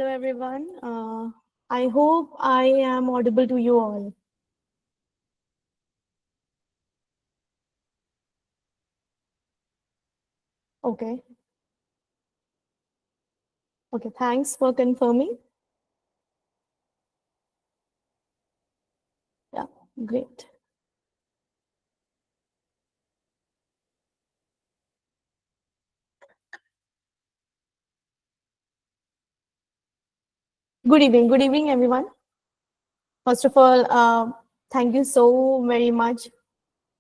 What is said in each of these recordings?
Hello, everyone. I hope I am audible to you all. Okay. Okay. Thanks for confirming. Yeah. Great. Good evening. Good evening, everyone. First of all, thank you so very much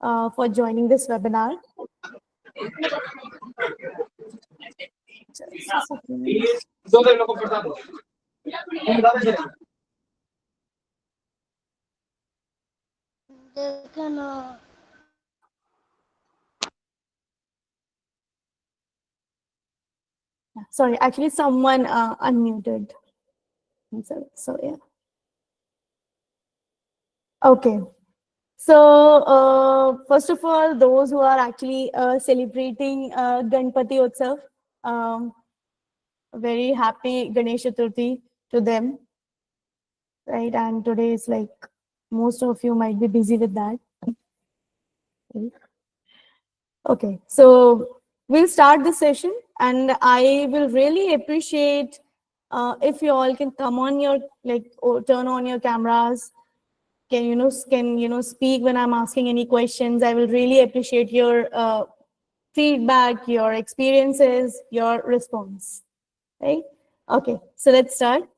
for joining this webinar. Just a second. Sorry, actually, someone unmuted himself. So, yeah. Okay. So, first of all, those who are actually celebrating Ganpati Utsav, um, very happy Ganesh Chaturthi to them, right? And today is like most of you might be busy with that. Okay, so we'll start the session, and I will really appreciate if you all can come on your turn on your cameras. Can speak when I'm asking any questions. I will really appreciate your feedback, your experiences, your response. Right? Okay, so let's start.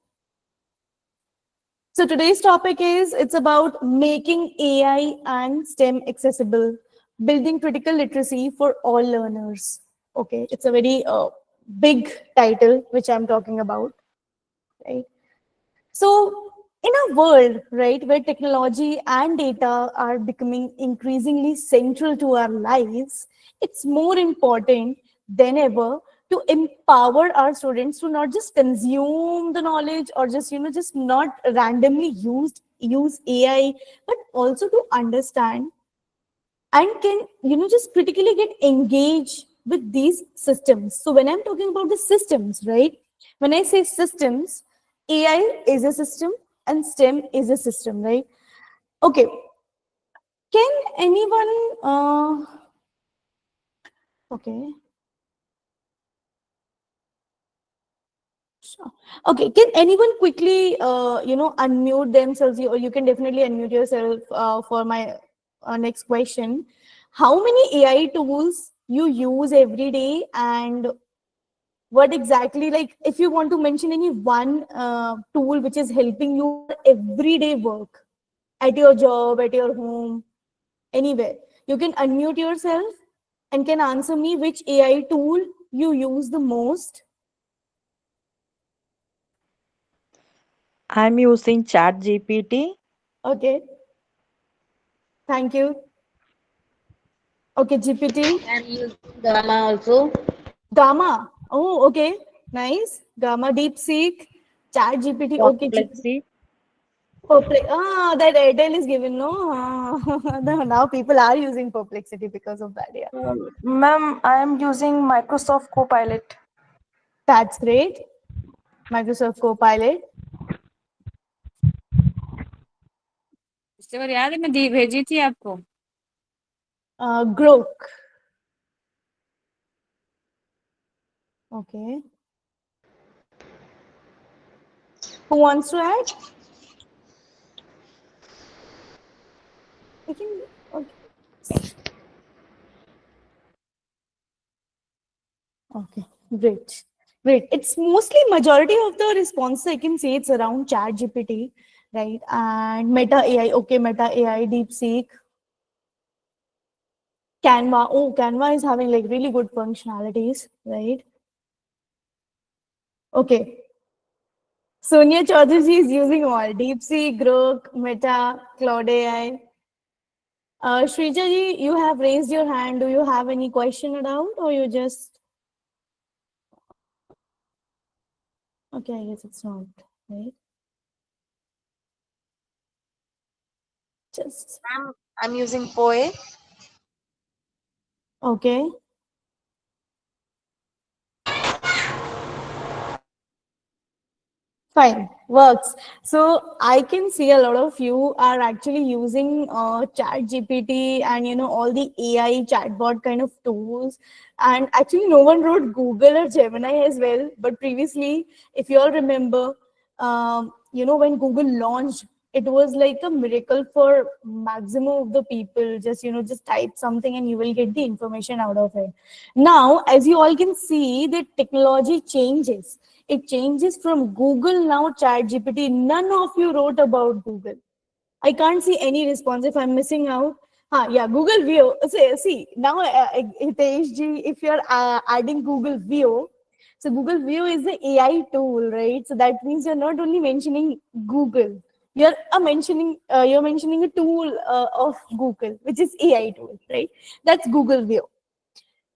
So today's topic is it's about making AI and STEM accessible, building critical literacy for all learners. Okay, it's a very big title which I'm talking about, right? So in a world, right, where technology and data are becoming increasingly central to our lives, it's more important than ever to empower our students to not just consume the knowledge or just not randomly use AI, but also to understand and can just critically get engaged with these systems. So when I'm talking about the systems, right, when I say systems, AI is a system and STEM is a system, right? Okay, can anyone okay, sure. Okay, can anyone quickly unmute themselves, or you can definitely unmute yourself for my next question. How many AI tools you use every day, and what exactly, like if you want to mention any one tool which is helping you for everyday work at your job, at your home, anywhere, you can unmute yourself and can answer me which AI tool you use the most. I'm using Chat GPT. Okay, thank you. Okay, GPT. And use Gamma also. Gamma. Oh, okay, nice. Gamma, DeepSeek, Chat GPT. Okay, GPT. Perplexity. That Airtel is given, no? Now people are using Perplexity because of that, yeah. Ma'am, I am using Microsoft Copilot. That's great. Microsoft Copilot. पिछली बार याद है मैं दी भेजी थी आपको Grok. Okay. Who wants to add? I can, okay. Okay, great. Great. It's mostly majority of the responses I can say it's around Chat GPT, right? And Meta AI. Okay, Meta AI, DeepSeek, Canva. Oh, Canva is having like really good functionalities, right? Okay. Sonia Chaudhary is using all DeepSeek, Grok, Meta, Cloud AI. Shrija ji, you have raised your hand. Do you have any question about, or you just okay? I guess it's not right. Just I'm using Poe. okay. Fine, works. So I can see a lot of you are actually using Chat GPT and all the AI chatbot kind of tools. And actually, no one wrote Google or Gemini as well. But previously, if you all remember, when Google launched, it was like a miracle for maximum of the people. Just type something and you will get the information out of it. Now, as you all can see, the technology changes. It changes from Google now Chat GPT. None of you wrote about Google. I can't see any response if I'm missing out. Yeah, Google View. See now, Hitesh ji, if you're adding Google View, so Google View is the AI tool, right? So that means you're not only mentioning Google, you're mentioning a tool of Google, which is AI tool, right? That's Google View.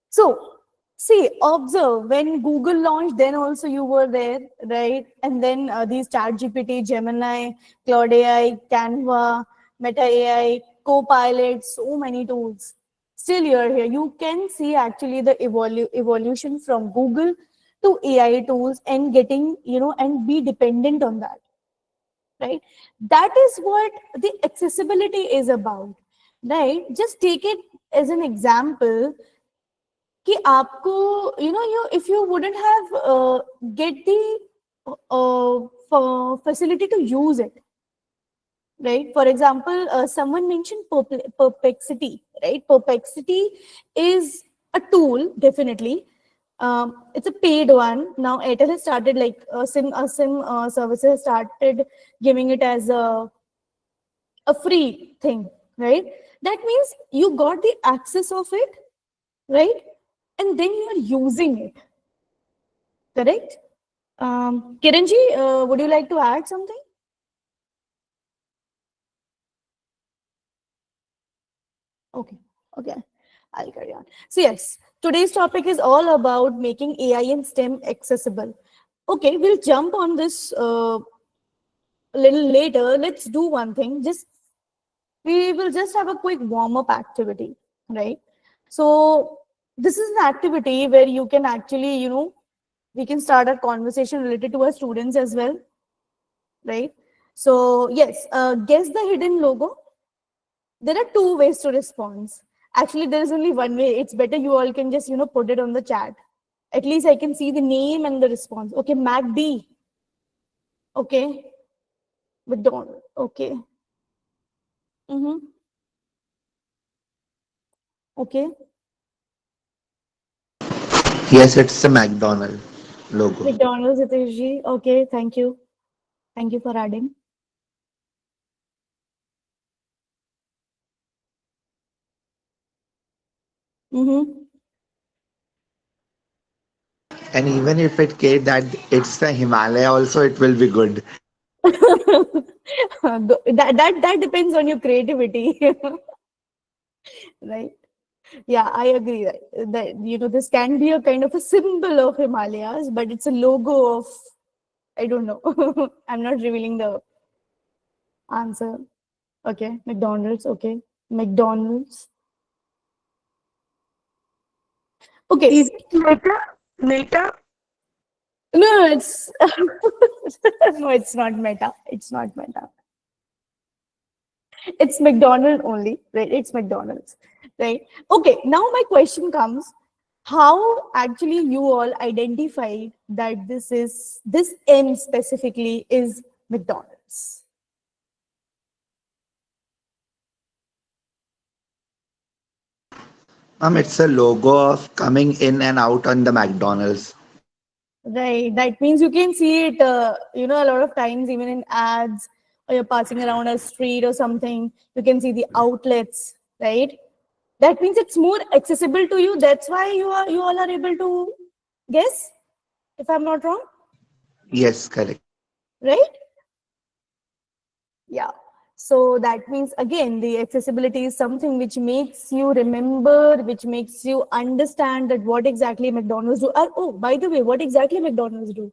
So, see, observe when Google launched, then also you were there, right? And then these Chat GPT, Gemini, Claude AI, Canva, Meta AI, Copilot, so many tools. Still, you're here. You can see actually the evolution from Google to AI tools and getting, and be dependent on that, right? That is what the accessibility is about, right? Just take it as an example कि आपको you if you wouldn't have get the facility to use it, right? For example, someone mentioned perplexity, right? Perplexity is a tool, definitely. It's a paid one now. Airtel has started like sim services has started giving it as a free thing, right? That means you got the access of it, right? And then you are using it, correct? Kiranji, would you like to add something? Okay, okay, I'll carry on. So yes, today's topic is all about making AI and STEM accessible. Okay, we'll jump on this a little later. Let's do one thing. We will just have a quick warm-up activity, right? So this is an activity where you can actually, we can start a conversation related to our students as well, right? So yes, guess the hidden logo. There are two ways to respond. Actually, there is only one way. It's better you all can just put it on the chat. At least I can see the name and the response. Okay, MacD. Okay, McDonald. Okay. Mm-hmm. Okay. Yes, it's a McDonald logo. McDonald's, Hiteshji. Okay, thank you. Thank you for adding. Mm-hmm. And even if it case that it's the Himalaya also, it will be good. That depends on your creativity, right? Yeah, I agree that this can be a kind of a symbol of Himalayas, but it's a logo of, I don't know. I'm not revealing the answer. Okay, McDonald's. Okay, McDonald's. Is Okay, it Meta? Meta? no, it's no, it's not Meta. It's not Meta. It's McDonald only, right? It's McDonald's, right? Okay, now my question comes: how actually you all identified that this M specifically is McDonald's? It's a logo of coming in and out on the McDonald's. Right. That means you can see it, a lot of times, even in ads, or you're passing around a street or something, you can see the outlets, right? That means it's more accessible to you. That's why you all are able to guess, if I'm not wrong, Yes, correct. right? Yeah. So that means again, the accessibility is something which makes you remember, which makes you understand that what exactly McDonald's do. Oh, by the way, what exactly McDonald's do?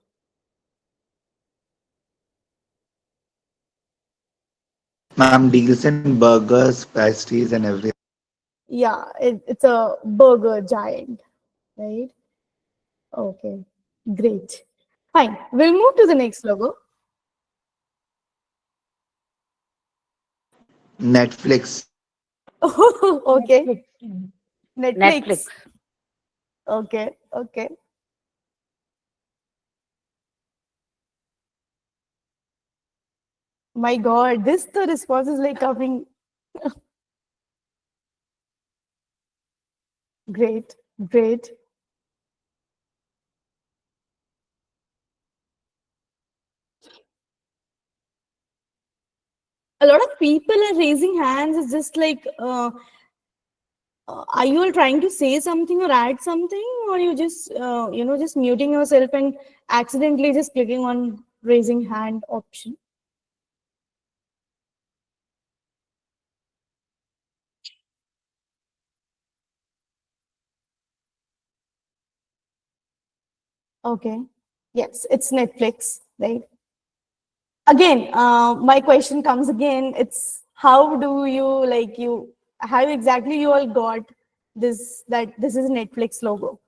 Ma'am deals in burgers, pastries, and everything. Yeah, it's a burger giant, right? Okay, great. Fine. We'll move to the next logo. Netflix. Okay. Netflix. Netflix. Netflix. Okay. Okay. My God, this the response is like coming. Great. Great. A lot of people are raising hands. It's just like, are you all trying to say something or add something, or you just, just muting yourself and accidentally just clicking on raising hand option? Okay. Yes, it's Netflix, right? Again, my question comes again. It's how do you like you how exactly you all got this that this is Netflix logo?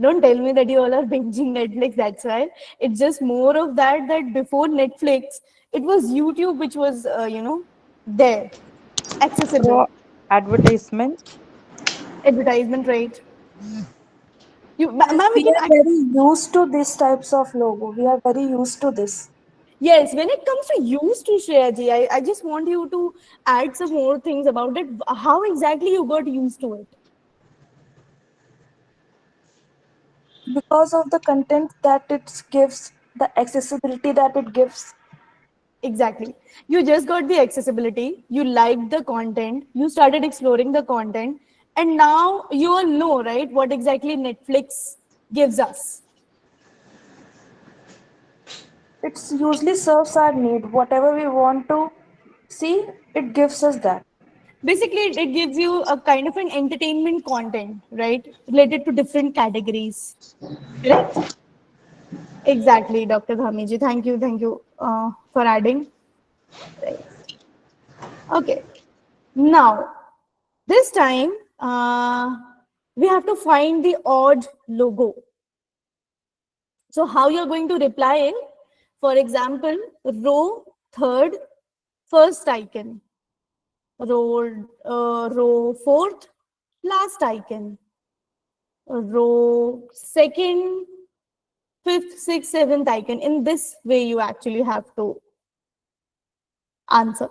Don't tell me that you all are binging Netflix. That's why it's just more of that before Netflix, it was YouTube which was there accessible So advertisement. advertisement, right? Yes, Ma'am, we we can are very used to these types of logo. We are very used to this yes, when it comes to use to share, Ji, I just want you to add some more things about it. How exactly you got used to it? because of the content that it gives, the accessibility that it gives. Exactly. You just got the accessibility, you liked the content, you started exploring the content, and now you all know, right, what exactly Netflix gives us. It usually serves our need. Whatever we want to see, it gives us that. Basically, it gives you a kind of an entertainment content, right, related to different categories. Correct? Exactly, Dr. Dhamiji. Thank you for adding. Right. Okay. Now, this time, we have to find the odd logo. So how you're going to reply in, for example, row third, first icon, row fourth, last icon, row second, fifth, sixth, seventh icon. In this way, you actually have to answer.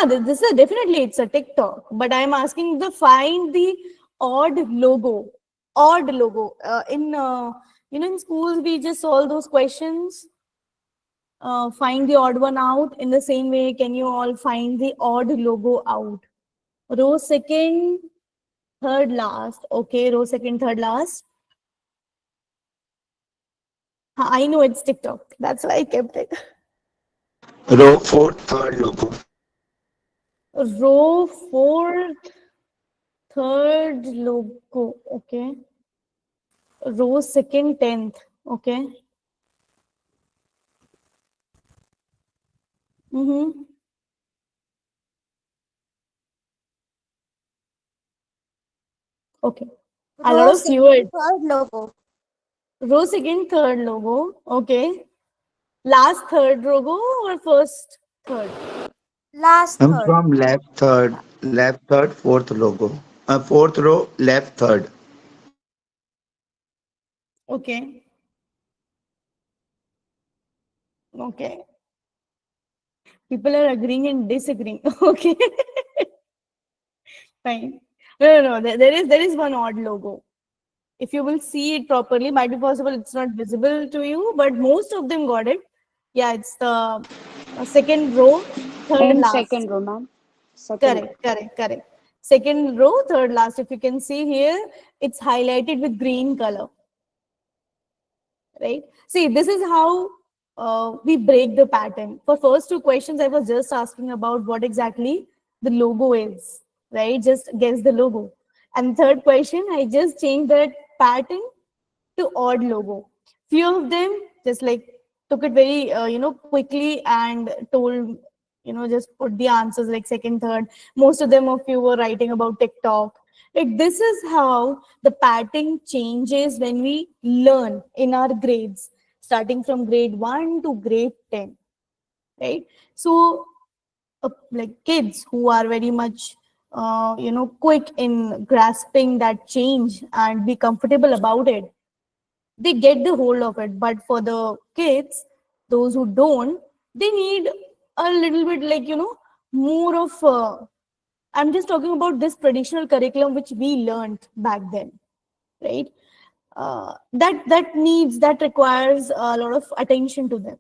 This is definitely it's a TikTok, but I'm asking the find the odd logo. Odd logo. In schools we just solve those questions. Find the odd one out. In the same way, can you all find the odd logo out? Row second, third last. Okay, row second, third last. I know it's TikTok. That's why I kept it. Row fourth, third logo. Row fourth, third logo. Okay. Row second, 10th. Okay. Mm-hmm. Okay. A lot Row of second, keywords. third logo. Row second, third logo. Okay. Last third logo or first third? Last I'm third. from left third, fourth logo. Fourth row, left third. Okay. Okay. People are agreeing and disagreeing. Okay. Fine. No. There is one odd logo. If you will see it properly, might be possible it's not visible to you, but most of them got it. Yeah, it's the second row, third In last. second row, ma'am. Second row. Correct. Second row, third last. If you can see here, it's highlighted with green color, right? See, this is how we break the pattern. For first two questions, I was just asking about what exactly the logo is, right? Just guess the logo. And third question, I just changed that pattern to odd logo. Few of them just like took it very quickly and told just put the answers like second, third. Most of them of you were writing about TikTok. Like this is how the pattern changes when we learn in our grades, starting from grade 1 to grade 10. right? So like kids who are very much quick in grasping that change and be comfortable about it, they get the hold of it. But for the kids, those who don't, they need a little bit, like, more of I'm just talking about this traditional curriculum which we learned back then, right? That requires a lot of attention to them,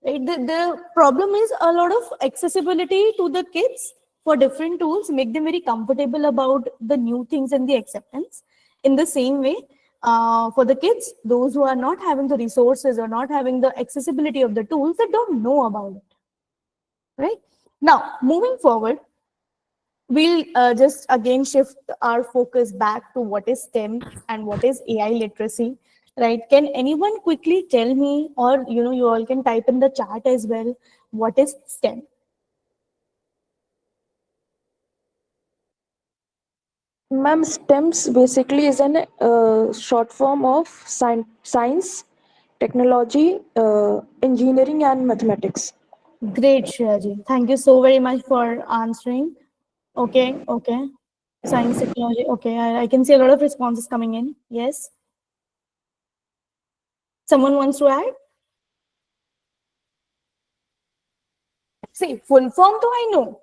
right? The problem is a lot of accessibility to the kids for different tools make them very comfortable about the new things and the acceptance. In the same way, for the kids, those who are not having the resources or not having the accessibility of the tools, they don't know about it, right? Now, moving forward, we'll just again shift our focus back to what is STEM and what is AI literacy, right? Can anyone quickly tell me, or you all can type in the chat as well, what is STEM? Ma'am, STEMS basically is an short form of science, technology, engineering, and mathematics. Great, Shreyaji. Thank you so very much for answering. Okay, okay. Science, technology. Okay, I can see a lot of responses coming in. Yes. Someone wants to add? See, full form, though I know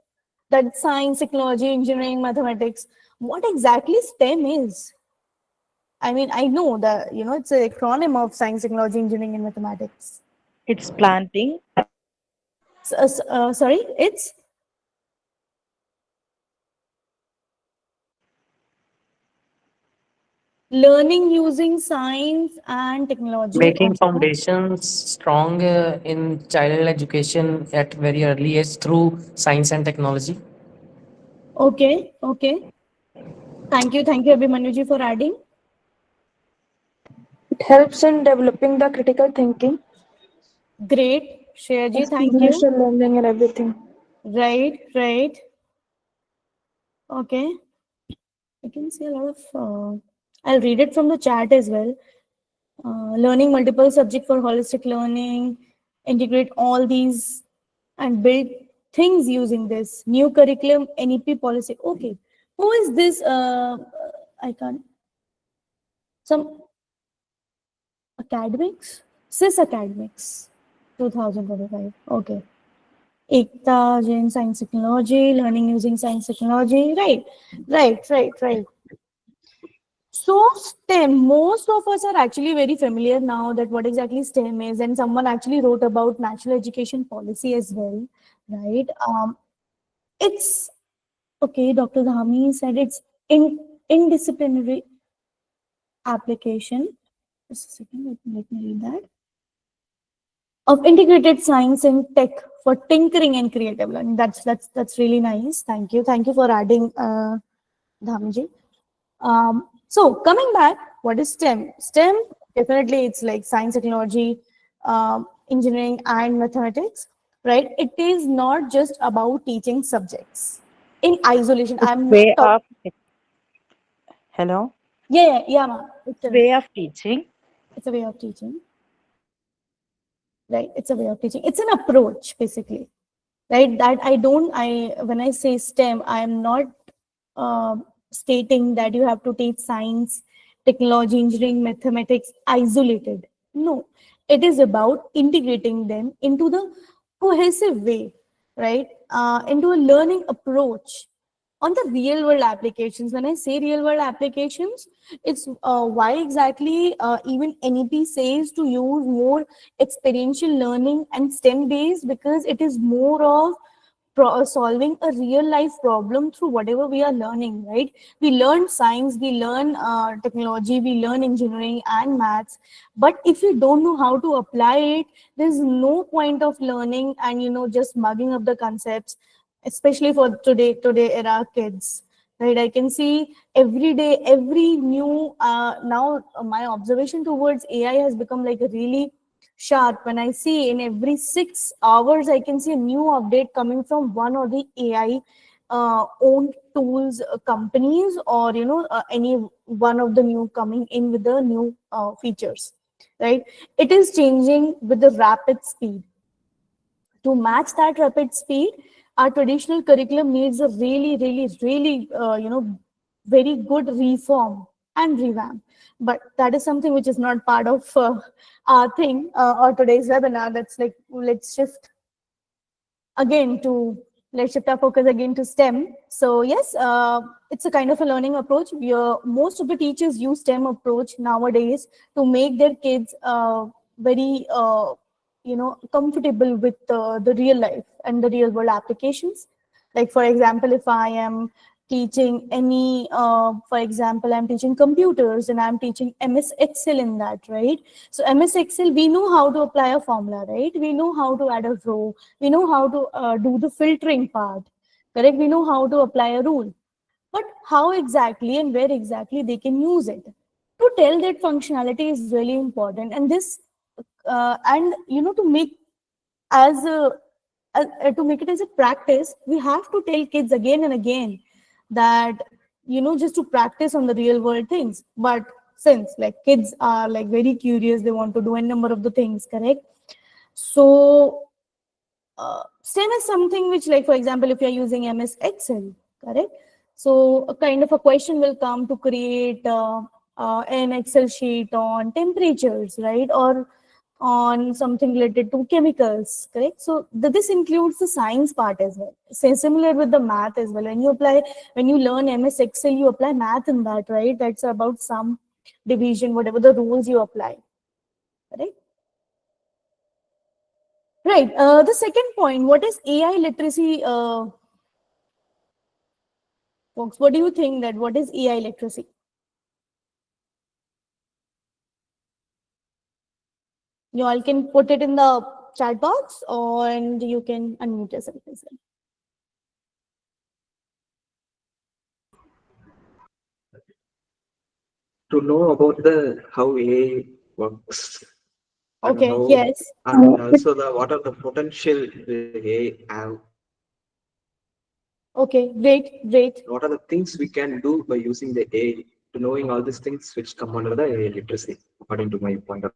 that science, technology, engineering, mathematics. What exactly STEM is? I mean, I know that, it's an acronym of science, technology, engineering, and mathematics. It's planting. Sorry, it's learning using science and technology. Making Okay. foundations strong in child education at very early age through science and technology. Okay. Okay. Thank you, Abhimanyu for adding. It helps in developing the critical thinking, Great, Shreyaji, thank you. experiential learning, and everything. Right, right. Okay. I can see a lot of. I'll read it from the chat as well. Learning multiple subject for holistic learning, integrate all these and build things using this new curriculum NEP policy. Okay, who is this? I can't. Some academics, cis academics, 2025. Okay. Ekta Jain Science Technology, learning using science technology. Right. So STEM, most of us are actually very familiar now that what exactly STEM is, and someone actually wrote about national education policy as well, right? It's okay. Dr. Dhami said it's indisciplinary application. Just a second, let me read that. Of integrated science and tech for tinkering and creative learning. That's really nice. Thank you for adding, Dhamji. So coming back, what is STEM? STEM, definitely it's like science, technology, engineering, and mathematics, right? It is not just about teaching subjects in isolation. It's I'm not way talking. of hello. Yeah, ma'am. It's way of teaching. It's a way of teaching, right? It's a way of teaching. It's an approach, basically, right? That I when I say STEM, I am not stating that you have to teach science, technology, engineering, mathematics isolated. No, it is about integrating them into the cohesive way, right? Into a learning approach on the real world applications. When I say real world applications, it's why exactly even NEP says to use more experiential learning and STEM based, because it is more of solving a real life problem through whatever we are learning, right? We learn science, we learn technology, we learn engineering and maths, but if you don't know how to apply it, there's no point of learning and just mugging up the concepts, especially for today era kids, right? I can see every day, every new now my observation towards AI has become like really sharp. When I see in every 6 hours, I can see a new update coming from one or the AI owned tools companies, or any one of the new coming in with the new features, right? It is changing with the rapid speed. To match that rapid speed, our traditional curriculum needs a really, very good reform and revamp. But that is something which is not part of our thing or today's webinar. That's like, again to let's shift our focus again to STEM. So yes, it's a kind of a learning approach. Most of the teachers use STEM approach nowadays to make their kids very comfortable with the real life and the real world applications. Like for example, if I am teaching any, for example, I'm teaching computers and I'm teaching MS Excel in that, right? So MS Excel, we know how to apply a formula, right? We know how to add a row. We know how to do the filtering part, correct? We know how to apply a rule. But how exactly and where exactly they can use it? To tell that functionality is really important. And this, and to make as a to make it as a practice, we have to tell kids again and again that just to practice on the real world things. But since like kids are like very curious, they want to do a number of the things, correct? So STEM is something which, like for example, if you're using MS Excel, correct? So a kind of a question will come to create an Excel sheet on temperatures, right? Or on something related to chemicals, correct? So this includes the science part as well. Say similar with the math as well. When you learn MS Excel, you apply math in that, right? That's about some division, whatever the rules you apply, correct? Right. The second point, what is AI literacy, folks? What do you think that what is AI literacy? You all can put it in the chat box, and you can unmute yourself as well. To know about the how AI works and Okay. how Yes. and also the what are the potential the AI have. Okay. Great. Great. What are the things we can do by using the AI to knowing all these things which come under the AI literacy, according to my point of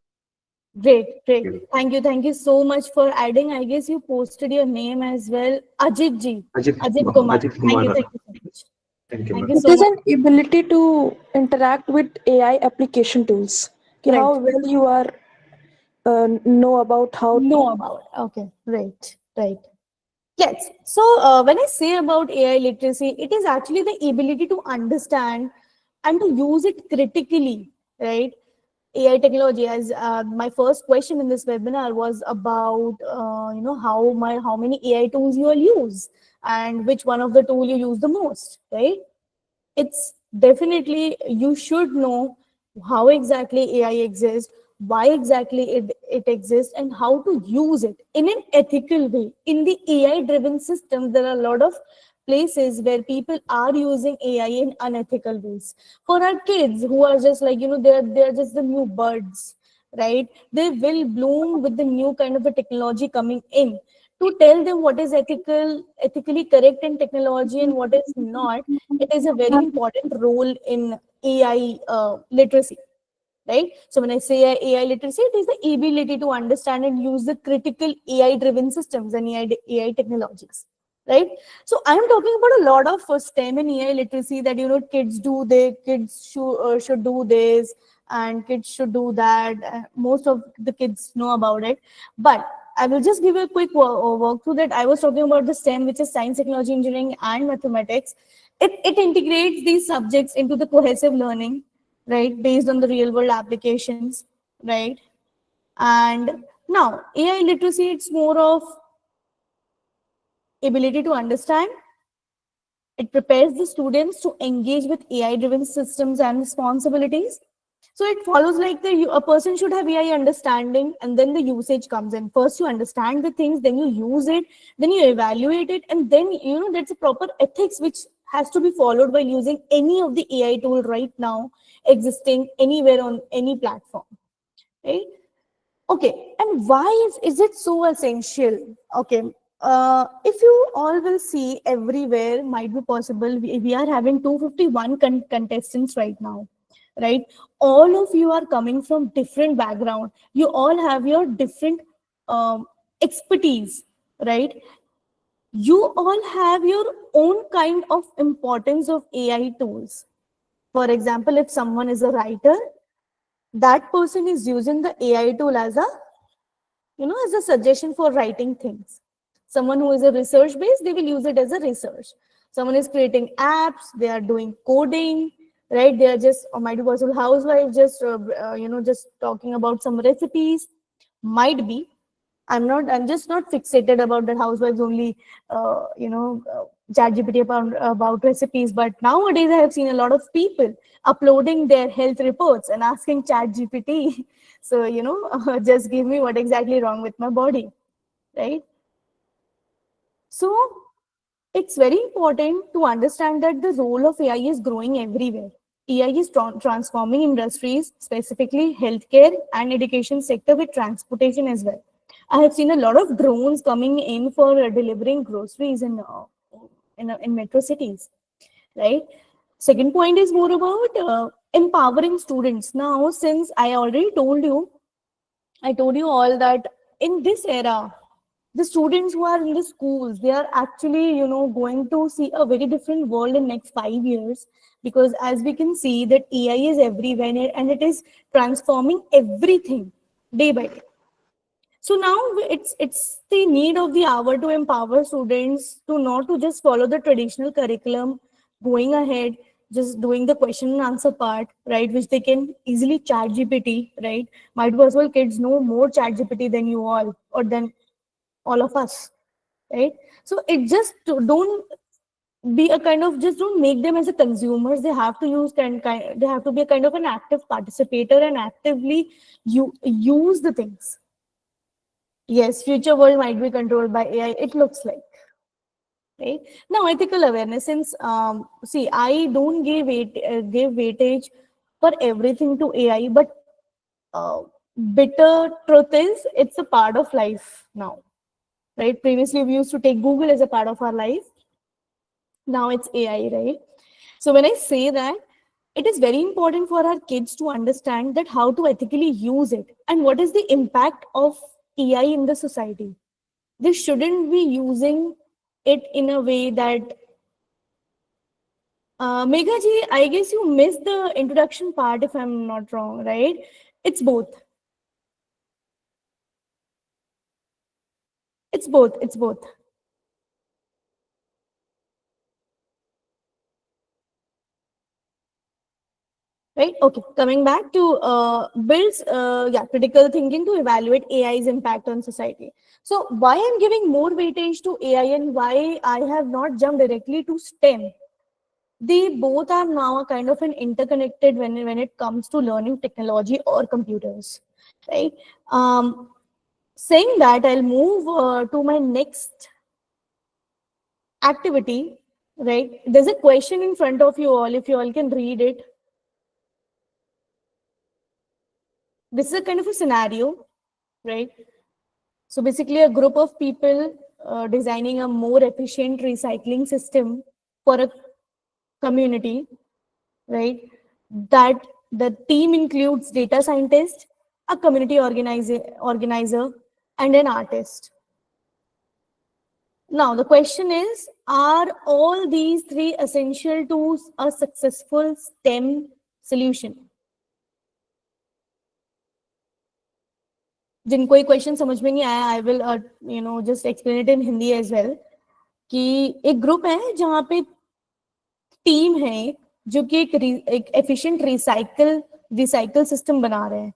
Great. Great. view. Thank you. Thank you so much for adding. I guess you posted your name as well, Ajit ji. Ajit Kumar. Ajit Thank Kumar. you. Thank you so much. Thank you, Thank ma'am. you It so is much. an ability to interact with AI application tools. कि Right. how well you are know about how Know about. Okay. Right. Right. Yes. So when I say about AI literacy, it is actually the ability to understand and to use it critically, right? AI technology, as my first question in this webinar was about, how many AI tools you all use and which one of the tool you use the most, right? It's definitely, you should know how exactly AI exists, why exactly it exists, and how to use it in an ethical way. In the AI driven systems, there are a lot of places where people are using AI in unethical ways. For our kids who are just like, they're just the new birds, right? They will bloom with the new kind of a technology coming in. To tell them what is ethically correct in technology and what is not, it is a very important role in AI literacy, right? So when I say AI literacy, it is the ability to understand and use the critical AI driven systems and AI technologies, right? So I'm talking about a lot of STEM and AI literacy that, kids should do this and kids should do that. Most of the kids know about it, but I will just give a quick walkthrough that I was talking about the STEM, which is science, technology, engineering, and mathematics. It integrates these subjects into the cohesive learning, right, based on the real world applications, right? And now AI literacy, it's more of ability to understand. It prepares the students to engage with AI driven systems and responsibilities. So it follows like a person should have AI understanding, and then the usage comes in. First you understand the things, then you use it, then you evaluate it, and then that's a proper ethics which has to be followed while using any of the AI tool right now existing anywhere on any platform, right? Okay, and why is it so essential? Okay, if you all will see everywhere, might be possible. We are having 251 contestants right now, right? All of you are coming from different background. You all have your different expertise, right? You all have your own kind of importance of AI tools. For example, if someone is a writer, that person is using the AI tool as a, as a suggestion for writing things. Someone who is a research based, they will use it as a research. Someone is creating apps, they are doing coding, right? They are just, or might be possible housewife, just just talking about some recipes. Might be. I'm just not fixated about that housewives only, chat GPT about recipes. But nowadays I have seen a lot of people uploading their health reports and asking chat GPT. So, just give me what exactly wrong with my body, right? So it's very important to understand that the role of AI is growing everywhere. AI is transforming industries, specifically healthcare and education sector, with transportation as well. I have seen a lot of drones coming in for delivering groceries in metro cities, right? Second point is more about empowering students. Now, since I told you all that in this era, the students who are in the schools, they are actually, going to see a very different world in next 5 years, because as we can see that AI is everywhere and it is transforming everything day by day. So now it's the need of the hour to empower students to not to just follow the traditional curriculum, going ahead, just doing the question and answer part, right? Which they can easily chat GPT, right? Might as well kids know more chat GPT than you all or than all of us, right? So it just don't be a kind of, just don't make them as a consumers. They have to they have to be a kind of an active participator and actively use the things. Yes, future world might be controlled by AI, it looks like. Right? Now, ethical awareness, since see, I don't give weightage for everything to AI, but uh, bitter truth is it's a part of life now, right? Previously, we used to take Google as a part of our life. Now it's AI, right? So when I say that, it is very important for our kids to understand that how to ethically use it and what is the impact of AI in the society. They shouldn't be using it in a way that Megha ji, I guess you missed the introduction part if I'm not wrong, right? It's both. It's both. It's both. Right? Okay. Coming back to builds, critical thinking to evaluate AI's impact on society. So why I'm giving more weightage to AI and why I have not jumped directly to STEM? They both are now a kind of an interconnected when it comes to learning technology or computers, right? Saying that, I'll move to my next activity, right? There's a question in front of you all, if you all can read it. This is a kind of a scenario, right? So basically a group of people designing a more efficient recycling system for a community, right? That the team includes data scientist, a community organizer, and an artist. Now, the question is, are all these three essential to a successful STEM solution? जिनको ये question समझ में नहीं आया, I will just explain it in Hindi as well, कि एक group है जहाँ पे टीम है जो कि एक एफिशिएंट रिसाइकल सिस्टम बना रहे हैं.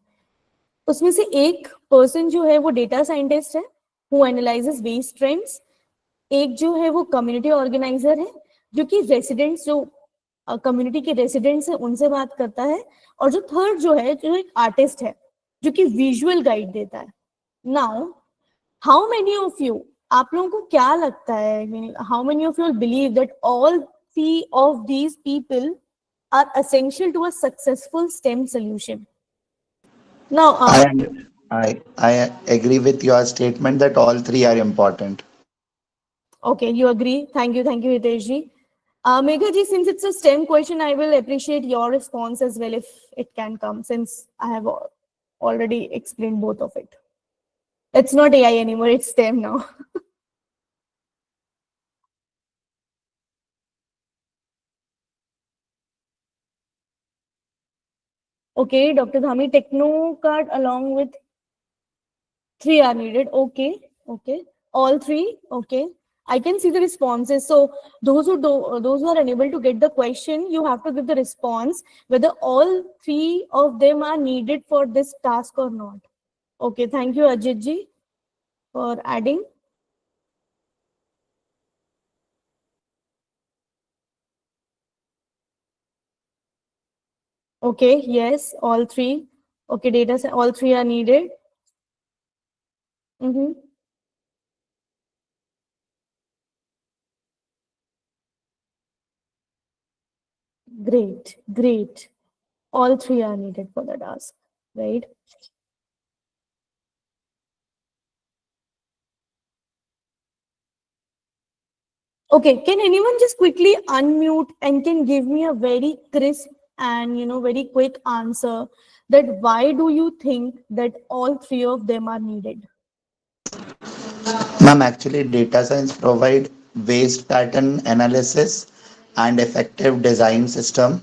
उसमें से एक पर्सन जो है वो डेटा साइंटिस्ट है, हु एनालाइजेस वेस्ट ट्रेंड्स. एक जो है वो कम्युनिटी ऑर्गेनाइजर है, जो कि रेसिडेंट्स, जो कम्युनिटी के रेसिडेंट्स है, उनसे बात करता है. और जो थर्ड जो है, जो एक आर्टिस्ट है, जो कि विजुअल गाइड देता है. Now, how many of you, आप लोगों को क्या लगता है, how many of you believe that all three of these people are essential to a successful STEM solution? Now, I agree with your statement that all three are important. okay, you agree. Thank you, Hitesh ji. Megha ji, since it's a STEM question, I will appreciate your response as well if it can come, since I have already explained both of it. It's not AI anymore, it's STEM now. Okay, Dr. Dhami, techno card along with three are needed. Okay, okay. All three. Okay. I can see the responses. So those who are unable to get the question, you have to give the response whether all three of them are needed for this task or not. Okay. Thank you, Ajit ji, for adding. Okay. Yes, all three. Okay. Data set. All three are needed. Mm-hmm. Great. Great. All three are needed for the task. Right. Okay, can anyone just quickly unmute and can give me a very crisp and very quick answer that why do you think that all three of them are needed? Ma'am, actually, data science provide waste pattern analysis and effective design system.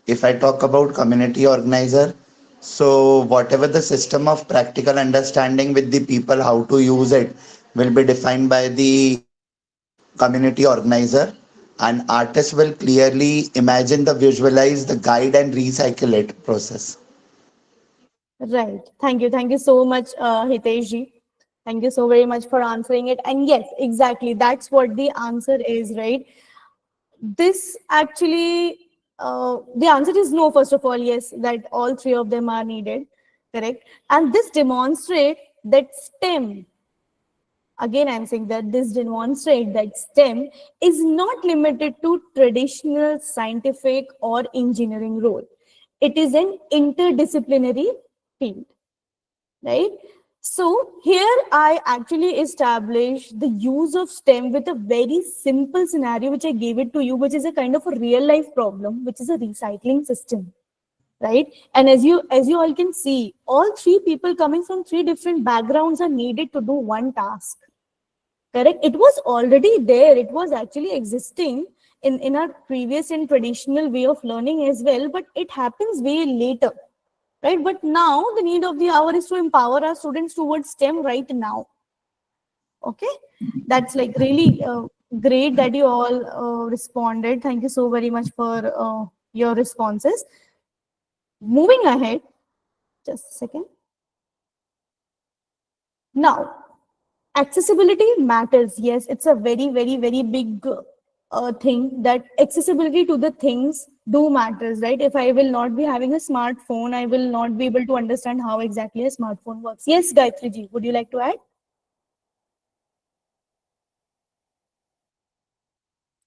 If I talk about community organizer, so whatever the system of practical understanding with the people how to use it will be defined by the community organizer, and artists will clearly imagine the visualize the guide and recycle it process. Right. Thank you. Thank you so much, Hitesh ji. Thank you so very much for answering it. And yes, exactly. That's what the answer is, right? This actually, the answer is no, first of all, yes, that all three of them are needed, correct? And this demonstrate that STEM, again, I'm saying that this demonstrate that STEM is not limited to traditional scientific or engineering role. It is an interdisciplinary field, right? So here I actually established the use of STEM with a very simple scenario, which I gave it to you, which is a kind of a real life problem, which is a recycling system, right? And as you all can see, all three people coming from three different backgrounds are needed to do one task. Correct? It was already there. It was actually existing in our previous and traditional way of learning as well, but it happens way later, right? But now the need of the hour is to empower our students towards STEM right now. Okay, that's like really great that you all responded. Thank you so very much for your responses. Moving ahead, just a second. Now, accessibility matters. Yes, it's a very, very, very big thing that accessibility to the things do matters, right? If I will not be having a smartphone, I will not be able to understand how exactly a smartphone works. Yes, Gayatri ji, would you like to add?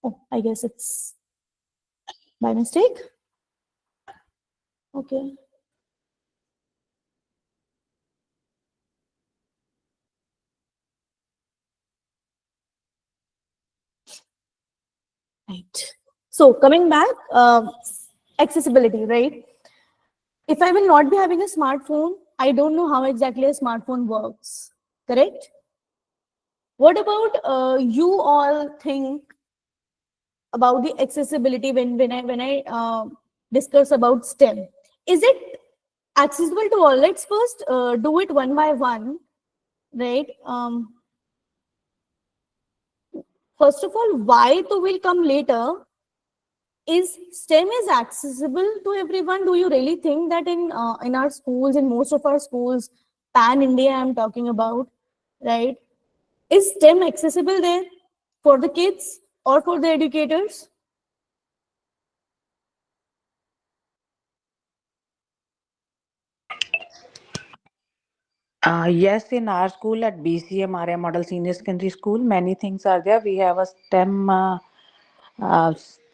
Oh, I guess it's by mistake. Okay, right. So coming back, accessibility, right? If I will not be having a smartphone, I don't know how exactly a smartphone works. Correct? What about you all think about the accessibility when I discuss about STEM? Is it accessible to all? Let's first do it one by one, right? First of all, why to will come later. Is STEM is accessible to everyone? Do you really think that in our schools, in most of our schools, pan India, I'm talking about, right? Is STEM accessible there for the kids or for the educators? Yes, in our school at BCM, Arya Model Senior Secondary School, many things are there. We have a STEM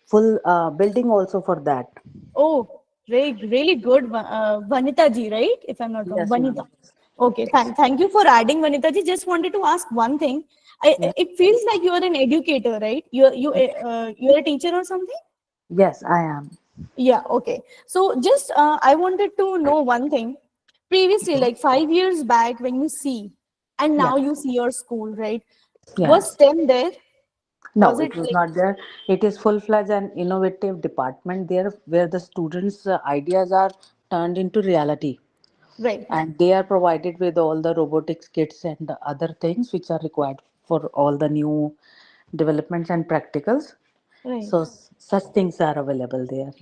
full building also for that. Oh, really good, Vanita ji, right? If I'm not wrong, Yes, ma'am. Vanita. Okay, thank you for adding, Vanita ji. Just wanted to ask one thing. Yes, It feels like you are an educator, right? You're a teacher or something? yes, I am. Yeah. Okay. So just I wanted to know one thing. Previously, like 5 years back, when you see, and Yeah, now you see your school, right? Was yes. STEM there? Was No, it it was like not there. It is full-fledged and innovative department there where the students' ideas are turned into reality, Right. and they are provided with all the robotics kits and the other things which are required for all the new developments and practicals. Right. So such things are available there.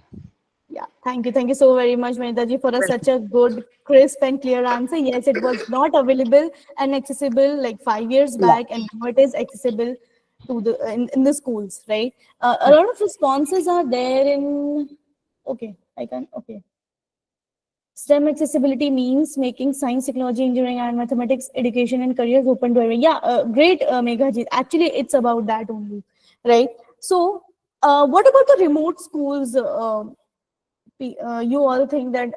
Yeah, thank you. Thank you so very much, Manitaji, for such a good, crisp, and clear answer. Yes, it was not available and accessible like 5 years Yeah. back, and now it is accessible to in the schools, right? A lot of responses are there in. Okay, I can. Okay. STEM accessibility means making science, technology, engineering, and mathematics education and careers open to everyone. Yeah, great, Meghaji. Actually, it's about that only, right? So, what about the remote schools? You all think that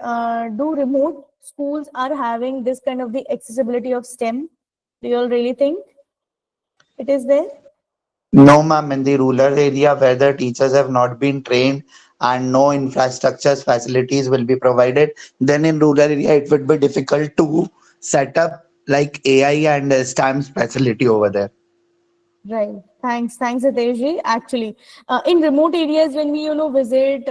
do remote schools are having this kind of the accessibility of STEM? Do you all really think it is there? No, ma'am, in the rural area where the teachers have not been trained and no infrastructures facilities will be provided, then in rural area it would be difficult to set up like AI and STEM facility over there. Right. Thanks, Hiteshji. Actually, in remote areas, when we visit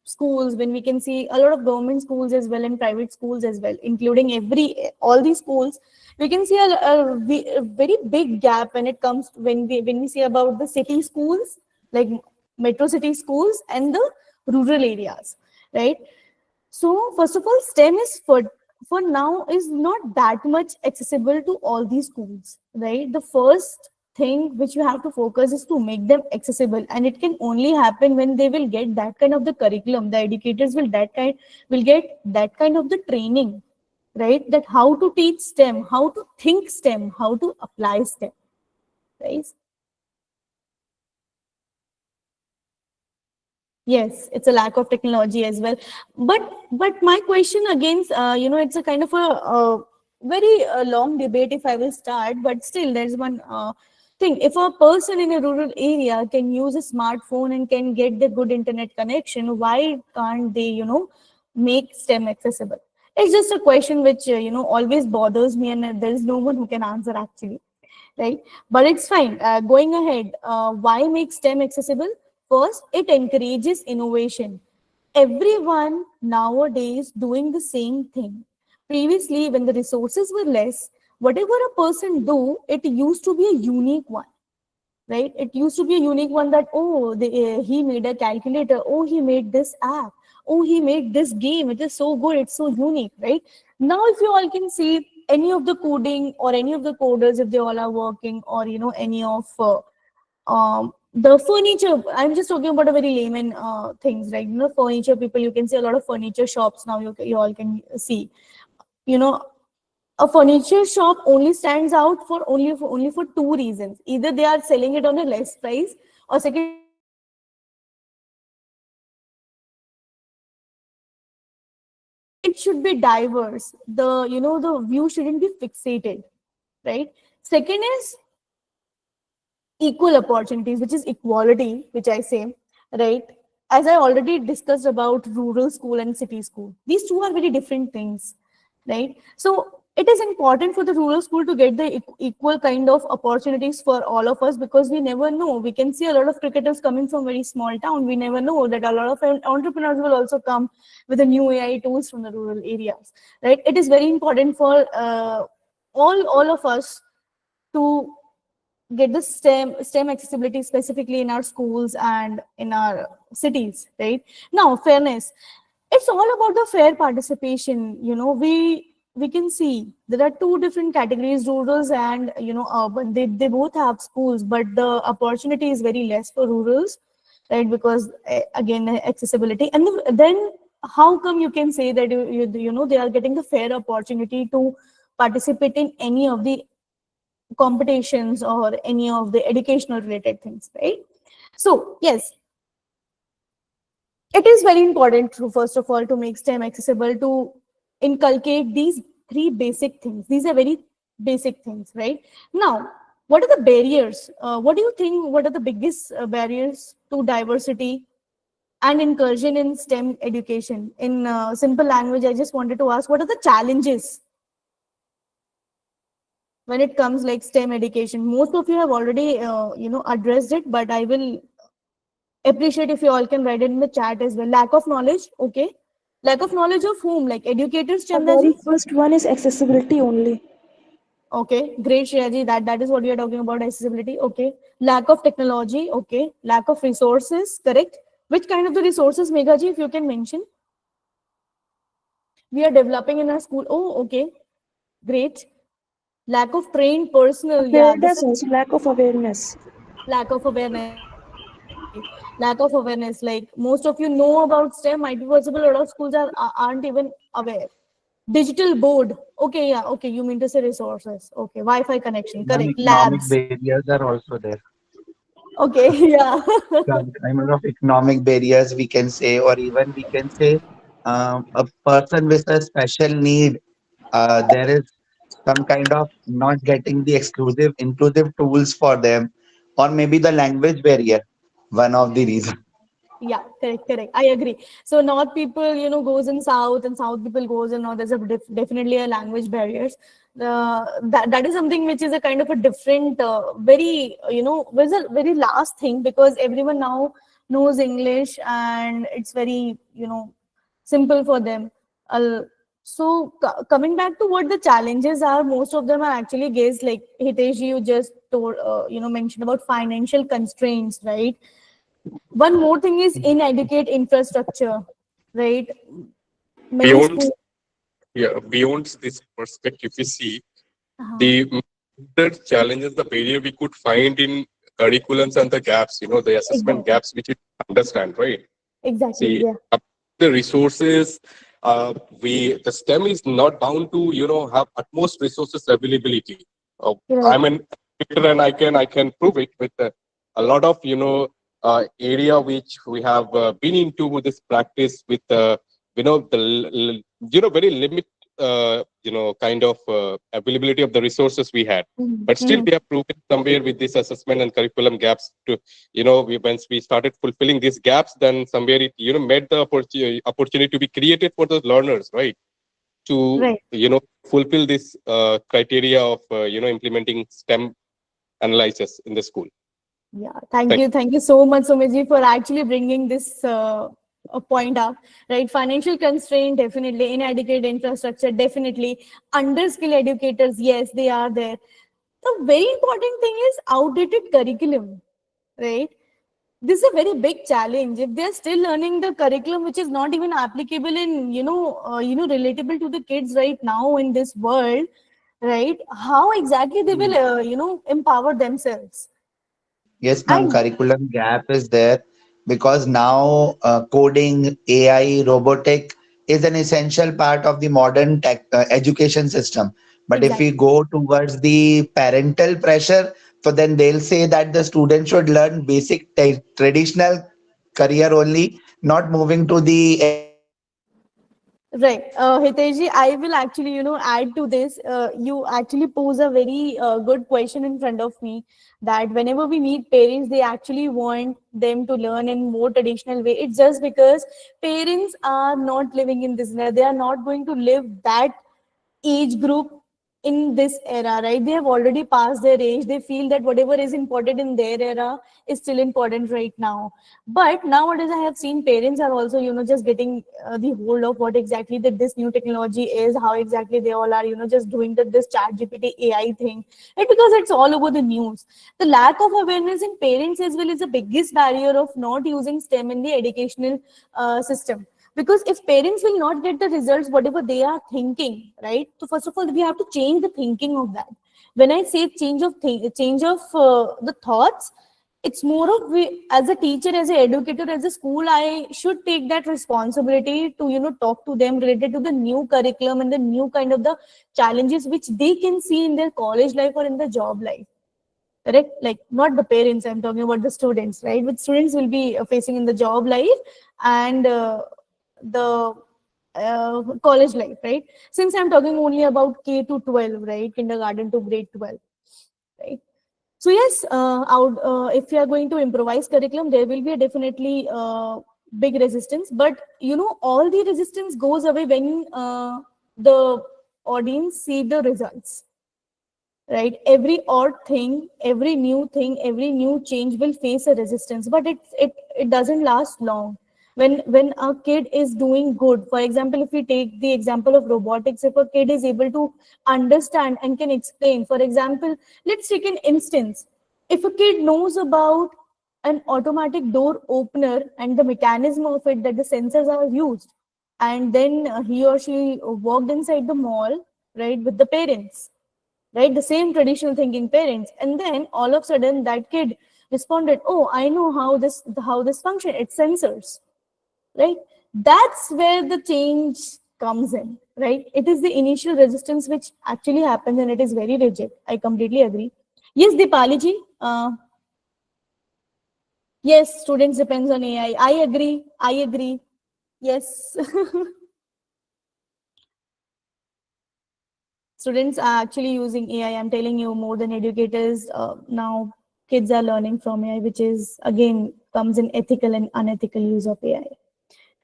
schools, when we can see a lot of government schools as well and private schools as well, including all these schools, we can see a very big gap when it comes when we see about the city schools, like metro city schools and the rural areas, right? So first of all, STEM is for now is not that much accessible to all these schools, right? The first thing which you have to focus is to make them accessible, and it can only happen when they will get that kind of the curriculum. The educators will get that kind of the training, right? That how to teach STEM, how to think STEM, how to apply STEM, right? Yes, it's a lack of technology as well. But my question again, it's a kind of a very long debate if I will start. But still, there's one thing. If a person in a rural area can use a smartphone and can get the good internet connection, why can't they, make STEM accessible? It's just a question which always bothers me, and there is no one who can answer actually, right? But it's fine. Going ahead, why make STEM accessible? First, it encourages innovation. Everyone nowadays doing the same thing. Previously, when the resources were less, whatever a person do, it used to be a unique one, right? It used to be a unique one that, oh, he made a calculator, oh, he made this app, oh, he made this game. It is so good, it's so unique, right? Now, if you all can see any of the coding or any of the coders, if they all are working, or any of the furniture, I'm just talking about a very layman things, right? Furniture people, you can see a lot of furniture shops now. You all can see, you know a furniture shop only stands out for two reasons. Either they are selling it on a less price, or second is they are selling it on a high price. It should be diverse. The view shouldn't be fixated, right? Second is equal opportunities, which is equality, which I say, right? As I already discussed about rural school and city school, these two are very different things, right? So it is important for the rural school to get the equal kind of opportunities for all of us, because we never know. We can see a lot of cricketers coming from very small town. We never know that a lot of entrepreneurs will also come with the new AI tools from the rural areas, right? It is very important for all of us to get the STEM accessibility specifically in our schools and in our cities, right? Now, fairness. It's all about the fair participation. We can see there are two different categories, rurals and urban. They both have schools, but the opportunity is very less for rurals, right? Because again, accessibility. And then how come you can say that they are getting the fair opportunity to participate in any of the competitions or any of the educational related things, right? So yes, it is very important to, first of all, to make STEM accessible, to inculcate these three basic things. These are very basic things, right? Now, what are the barriers? What do you think, what are the biggest barriers to diversity and inclusion in STEM education? In simple language, I just wanted to ask, what are the challenges when it comes like STEM education? Most of you have already addressed it, but I will appreciate if you all can write it in the chat as well. Lack of knowledge, okay. Lack of knowledge of whom? Like educators, The Chanda very ji? first one is accessibility only. Okay, great, Shreya ji. That is what we are talking about, accessibility. Okay. Lack of technology. Okay. Lack of resources. Correct. Which kind of the resources, Megha ji, if you can mention? We are developing in our school. Oh, okay. Great. Lack of trained personnel. Yeah, this Awareness is also, lack of awareness. lack of awareness. Exactly. Lack of awareness. Like most of you know about STEM, might be possible. A lot of schools aren't even aware. Digital board. Okay, yeah. Okay, you mean to say resources. Okay, Wi-Fi connection. Some Correct. economic Labs. barriers are also there. Okay, yeah. Some kind of economic barriers we can say, or even we can say a person with a special need. There is some kind of not getting the exclusive, inclusive tools for them, or maybe the language barrier. One of the reasons. Yeah, correct, correct. I agree. So north people, goes in south, and south people goes in north. There's definitely a language barriers. That is something which is a kind of a different, very was a very last thing, because everyone now knows English, and it's very simple for them. So coming back to what the challenges are, most of them are actually guessed. Like Hitesh, you just told, mentioned about financial constraints, right? One more thing is inadequate infrastructure, right? Many Beyond, schools. yeah, beyond this perspective, we see Uh-huh. the major challenges, the barrier we could find in curriculums and the gaps, the assessment Exactly. gaps which we understand, right? Exactly. See, Yeah. the resources, the STEM is not bound to, have utmost resources availability. Right. I'm an educator and I can prove it with a lot of, area which we have been into with this practice with, very limit, kind of availability of the resources we had. But still, Mm-hmm. we have proven somewhere with this assessment and curriculum gaps to, once we started fulfilling these gaps, then somewhere it, made the opportunity to be created for the learners, right? To, Right. fulfill this criteria of, implementing STEM analysis in the school. Yeah. Thank Thank you. Thank you so much, Sumiji, for actually bringing this a point up. Right. Financial constraint, definitely. Inadequate infrastructure, definitely. Underskilled educators, yes, they are there. The very important thing is outdated curriculum, right? This is a very big challenge. If they're still learning the curriculum which is not even applicable in relatable to the kids right now in this world, right? How exactly they will empower themselves? Yes, ma'am, And curriculum gap is there because now coding, AI, robotic is an essential part of the modern tech education system. But if we exactly. go towards the parental pressure, so then they'll say that the student should learn basic traditional career only, not moving to the Right. Hiteshi, I will actually, add to this. You actually pose a very good question in front of me, that whenever we meet parents, they actually want them to learn in more traditional way. It's just because parents are not living in this era. They are not going to live that age group in this era, right? They have already passed their age. They feel that whatever is important in their era is still important right now. But nowadays, I have seen parents are also, just getting the hold of what exactly that this new technology is, how exactly they all are, just doing this chat GPT AI thing, right? Because it's all over the news. The lack of awareness in parents as well is the biggest barrier of not using STEM in the educational system. Because if parents will not get the results whatever they are thinking, right? So first of all, we have to change the thinking of that. When I say change of the thoughts, it's more of we, as a teacher, as an educator, as a school, I should take that responsibility to talk to them related to the new curriculum and the new kind of the challenges which they can see in their college life or in the job life. Correct? Like not the parents, I'm talking about the students, right? Which students will be facing in the job life and the college life, right? Since I'm talking only about K to 12, right? Kindergarten to grade 12, right? So yes, if you are going to improvise curriculum, there will be a definitely big resistance. But all the resistance goes away when the audience see the results, right? Every odd thing, every new change will face a resistance, but it doesn't last long. When a kid is doing good, for example, if we take the example of robotics, if a kid is able to understand and can explain, for example, let's take an instance. If a kid knows about an automatic door opener and the mechanism of it, that the sensors are used, and then he or she walked inside the mall, right, with the parents, right, the same traditional thinking parents, and then all of a sudden that kid responded, oh, I know how this function, it's sensors, right? That's where the change comes in, right? It is the initial resistance which actually happens, and it is very rigid. I completely agree. Yes, Dipali ji. Yes, students depends on AI. I agree. I agree. Yes. Students are actually using AI. I'm telling you, more than educators. Now, kids are learning from AI, which is again comes in ethical and unethical use of AI.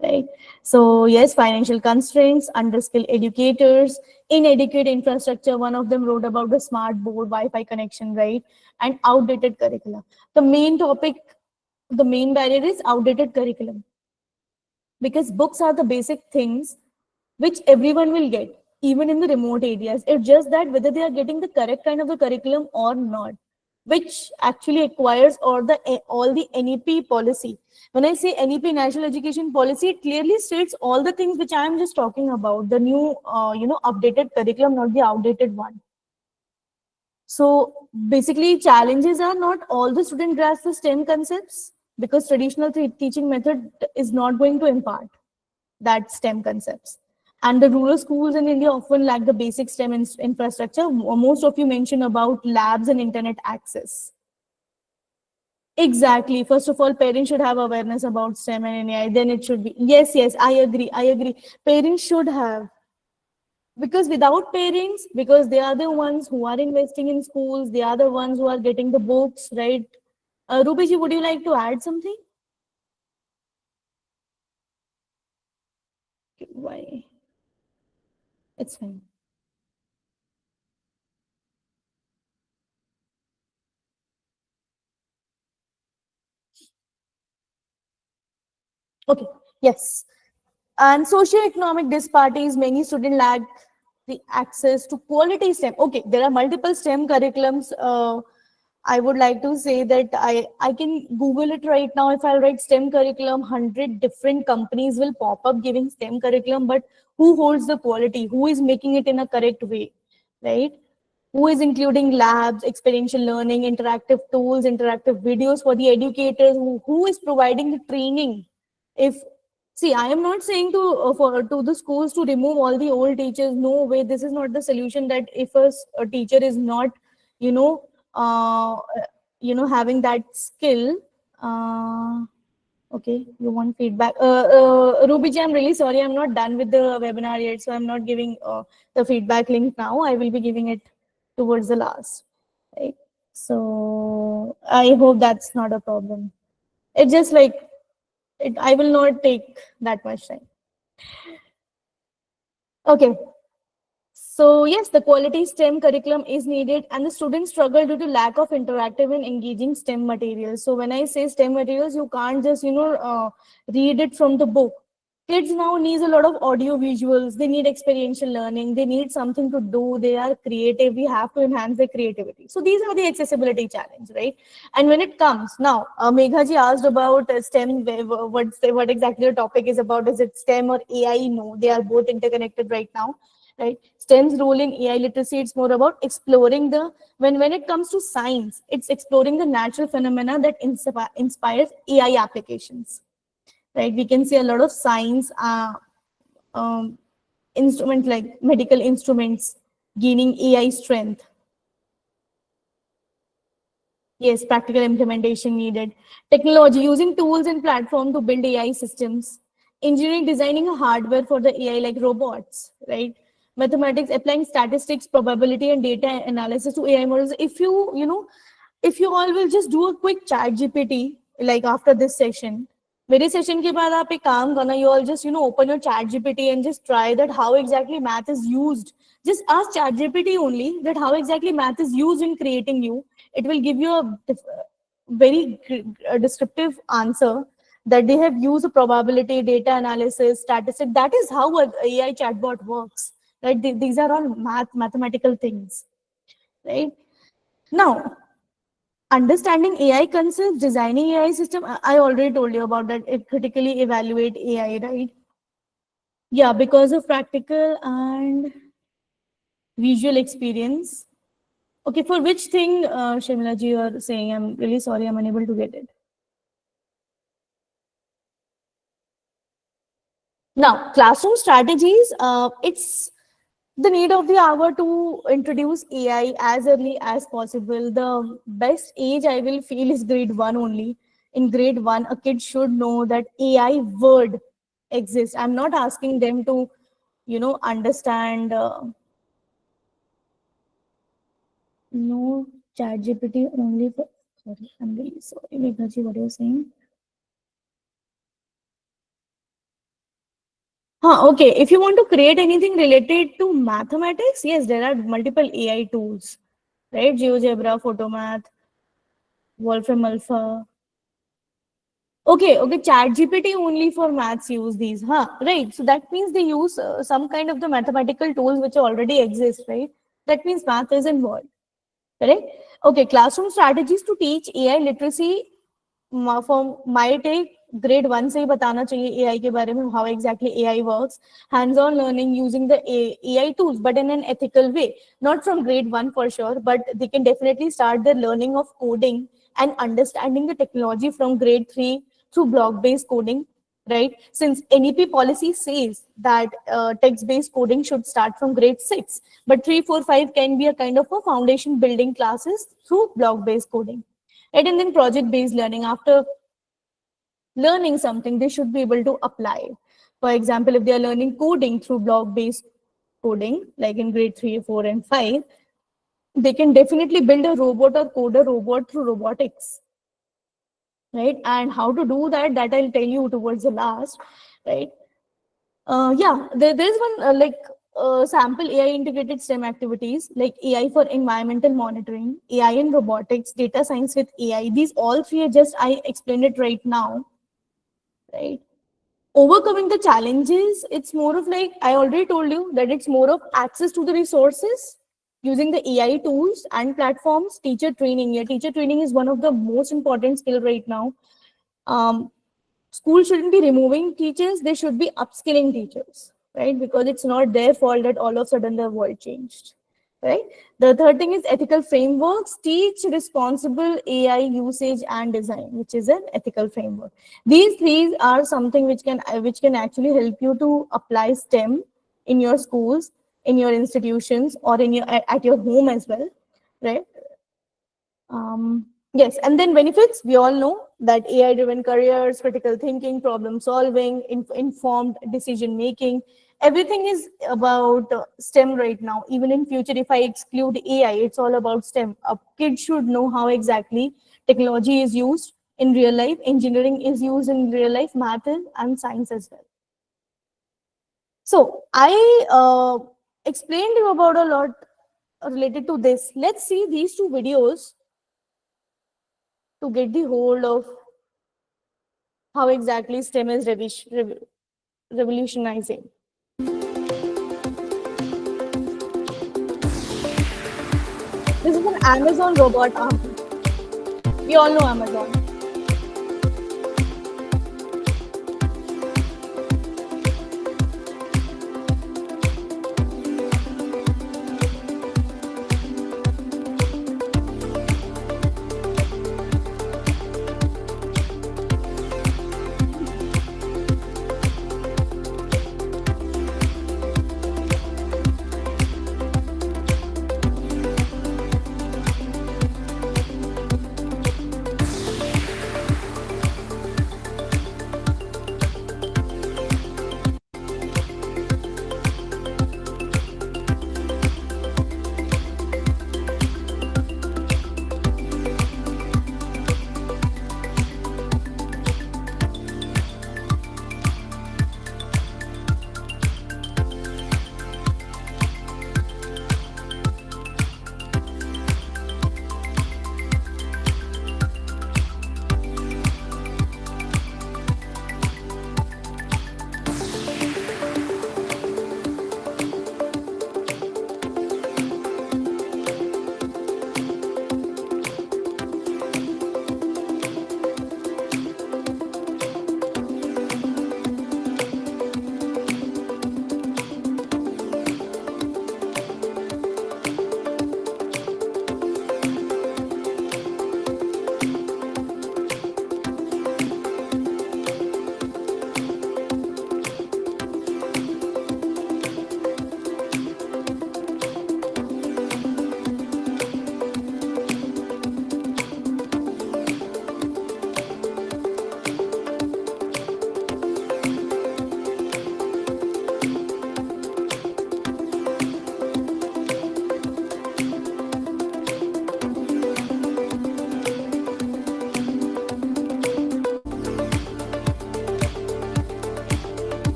Right? So yes, financial constraints, underskilled educators, inadequate infrastructure. One of them wrote about the smart board, Wi-Fi connection, right? And outdated curriculum. The main topic, the main barrier is outdated curriculum, because books are the basic things which everyone will get, even in the remote areas. It's just that whether they are getting the correct kind of the curriculum or not, which actually acquires all the NEP policy. When I say NEP, National Education Policy, it clearly states all the things which I am just talking about, the new, updated curriculum, not the outdated one. So basically, challenges are not all the student grasp the STEM concepts, because traditional teaching method is not going to impart that STEM concepts. And the rural schools in India often lack the basic STEM infrastructure. Most of you mentioned about labs and internet access. Exactly. First of all, parents should have awareness about STEM and AI. Then it should be. Yes, yes, I agree. I agree. Parents should have. Because without parents, because they are the ones who are investing in schools, they are the ones who are getting the books, right? Rupesh, would you like to add something? Why? It's fine. Okay, yes. And socioeconomic disparities, many students lack the access to quality STEM. Okay, there are multiple STEM curriculums. I would like to say that I can Google it right now. If I write STEM curriculum, 100 different companies will pop up giving STEM curriculum, but who holds the quality? Who is making it in a correct way, right? Who is including labs, experiential learning, interactive tools, interactive videos for the educators, who is providing the training? If See, I am not saying to the schools to remove all the old teachers. No way, this is not the solution. That if a teacher is not, you know, uh, having that skill. Uh, okay, you want feedback? Ruby ji, I'm really sorry. I'm not done with the webinar yet, so I'm not giving the feedback link now. I will be giving it towards the last. Right. So I hope that's not a problem. It's just like I will not take that much time. Okay. So yes, the quality STEM curriculum is needed, and the students struggle due to lack of interactive and engaging STEM materials. So when I say STEM materials, you can't just read it from the book. Kids now needs a lot of audio visuals. They need experiential learning. They need something to do. They are creative. We have to enhance their creativity. So these are the accessibility challenge, right? And when it comes now, Megha ji asked about STEM. What exactly the topic is about? Is it STEM or AI? No, they are both interconnected right now, right? STEM's role in AI literacy, it's more about exploring the, when it comes to science, it's exploring the natural phenomena that inspires AI applications, right? We can see a lot of science um, instruments like medical instruments gaining AI strength. Yes, practical implementation needed. Technology, using tools and platform to build AI systems. Engineering, designing a hardware for the AI like robots, right? Mathematics, applying statistics, probability, and data analysis to AI models. If you all will just do a quick chat GPT, like after this session, मेरे session के बाद आप एक काम करना, you all just open your chat GPT and just try that how exactly math is used. Just ask chat GPT only that how exactly math is used in creating you. It will give you a very descriptive answer that they have used probability, data analysis, statistics. That is how an AI chatbot works. Right? These are all mathematical things. Right? Now, understanding AI concepts, designing AI system, I already told you about that. It critically evaluate AI, right? Yeah, because of practical and visual experience. Okay, for which thing, Shimla ji, you are saying? I'm really sorry, I'm unable to get it. Now, classroom strategies, it's the need of the hour to introduce AI as early as possible. The best age I will feel is grade 1 only. In grade 1, a kid should know that AI word exists. I'm not asking them to, understand, no chat GPT only for, sorry, I'm really sorry, Megha what you're saying. Okay. If you want to create anything related to mathematics, yes, there are multiple AI tools, right? GeoGebra, Photomath, Wolfram Alpha. Okay, Chat GPT only for maths use these, right? So that means they use some kind of the mathematical tools which already exist, right? That means math is involved, correct? Okay, classroom strategies to teach AI literacy. From my take, grade 1 से ही बताना चाहिए AI के बारे में, how exactly AI works, hands-on learning using the AI tools, but in an ethical way. Not from grade 1 for sure, but they can definitely start their learning of coding and understanding the technology from grade 3 through block-based coding, right? Since NEP policy says that text-based coding should start from grade 6, but 3, 4, 5 can be a kind of a foundation building classes through block-based coding. Right? And then project-based learning. After learning something, they should be able to apply it. For example, if they are learning coding through block-based coding, like in grade 3, 4, and 5, they can definitely build a robot or code a robot through robotics. Right? And how to do that, that I'll tell you towards the last. Right? There's one sample AI integrated STEM activities like AI for environmental monitoring, AI in robotics, data science with AI. These all three are just, I explained it right now, right? Overcoming the challenges, it's more of like, I already told you that it's more of access to the resources, using the AI tools and platforms, teacher training. Yeah, teacher training is one of the most important skill right now. School shouldn't be removing teachers, they should be upskilling teachers, right? Because it's not their fault that all of a sudden the world changed, right? The third thing is ethical frameworks. Teach responsible AI usage and design, which is an ethical framework. These three are something which can actually help you to apply STEM in your schools, in your institutions, or in your at your home as well, right? Yes, and then benefits, we all know that AI-driven careers, critical thinking, problem solving, informed decision making, everything is about STEM right now. Even in future, if I exclude AI, it's all about STEM. A kid should know how exactly technology is used in real life, engineering is used in real life, math and science as well. So I explained you about a lot related to this. Let's see these two videos to get the hold of how exactly STEM is revolutionizing. This is an Amazon robot arm. We all know Amazon.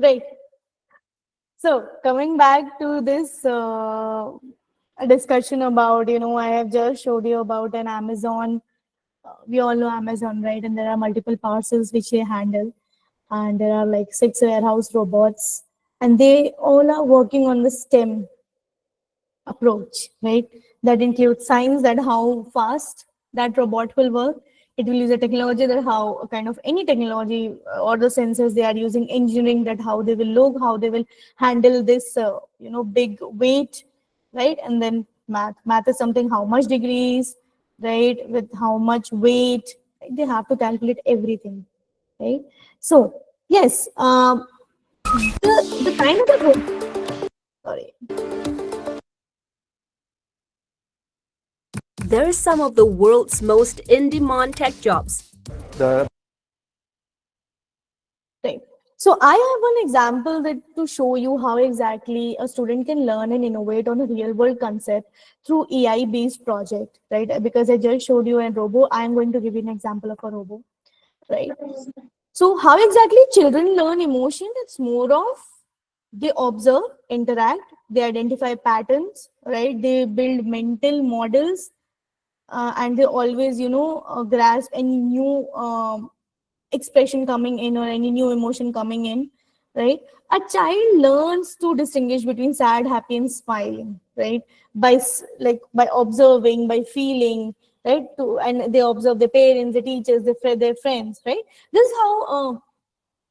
Right. So coming back to this a discussion about, I have just showed you about an Amazon. We all know Amazon, right? And there are multiple parcels which they handle, and there are like 6 warehouse robots, and they all are working on the STEM approach, right? That includes science, that how fast that robot will work. It will use a technology, that how kind of any technology or the sensors they are using, engineering, that how they will look, how they will handle this, big weight, right? And then math. Math is something how much degrees, right? With how much weight, right? They have to calculate everything, right? So yes, the kind of the sorry. They're some of the world's most in-demand tech jobs. The Right. So I have one example that to show you how exactly a student can learn and innovate on a real world concept through AI based project, right? Because I just showed you a robo, I am going to give you an example of a robo, right? So how exactly children learn emotion? It's more of they observe, interact, they identify patterns, right? They build mental models, and they always, grasp any new expression coming in or any new emotion coming in, right? A child learns to distinguish between sad, happy, and smiling, right? Like by observing, by feeling, right? And they observe their parents, their teachers, their friends, right? This is how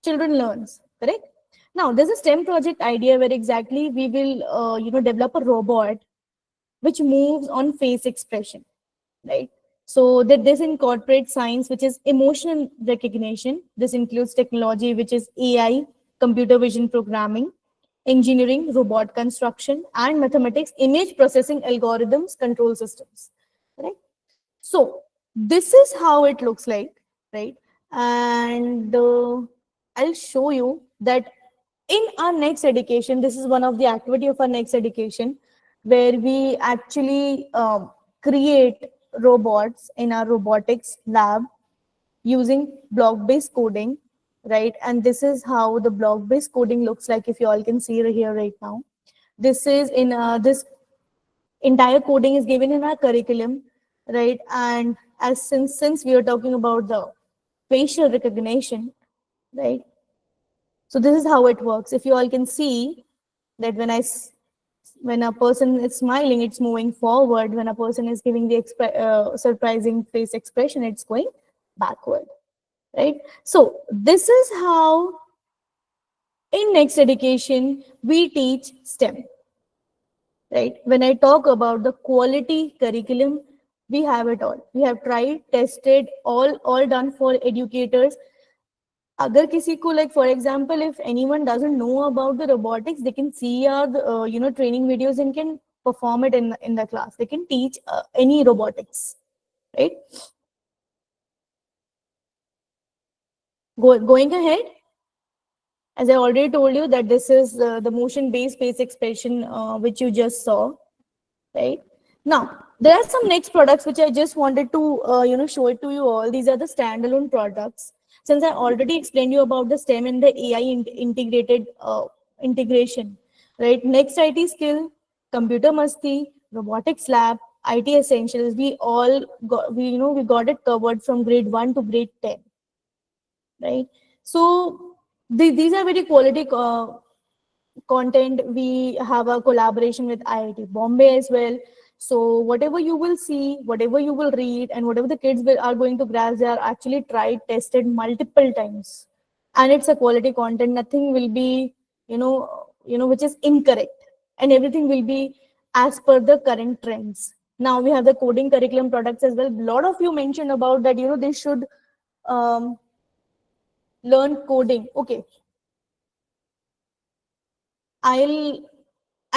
children learns, correct? Now, there's a STEM project idea where exactly we will, develop a robot which moves on face expression, right? So that this incorporates science, which is emotional recognition. This includes technology, which is AI, computer vision programming, engineering, robot construction, and mathematics, image processing algorithms, control systems, right? So this is how it looks like, right? And I'll show you that in our next education, this is one of the activity of our next education, where we actually create robots in our robotics lab using block-based coding, right? And this is how the block-based coding looks like, if you all can see here right now. This is in this entire coding is given in our curriculum, right? And as since we are talking about the facial recognition, right? So this is how it works. If you all can see that when a person is smiling, it's moving forward. When a person is giving the surprising face expression, it's going backward, right? So this is how in next education we teach STEM, right? When I talk about the quality curriculum, we have it all. We have tried, tested, all done for educators. अगर किसी को, like for example, if anyone doesn't know about the robotics, they can see our training videos and can perform it in the class. They can teach any robotics, right? Going ahead, as I already told you that this is the motion based face expression which you just saw, right? Now, there are some next products which I just wanted to, show it to you all. These are the standalone products. Since I already explained you about the STEM and the AI integrated integration, right? Next IT skill, computer masti, robotics lab, IT essentials. We all we got it covered from grade 1 to grade 10, right? So these are very quality content. We have a collaboration with IIT Bombay as well. So whatever you will see, whatever you will read, and whatever the kids are going to grasp, they are actually tried, tested multiple times, and it's a quality content. Nothing will be, which is incorrect, and everything will be as per the current trends. Now we have the coding curriculum products as well. A lot of you mentioned about that. They should um, learn coding. Okay, I'll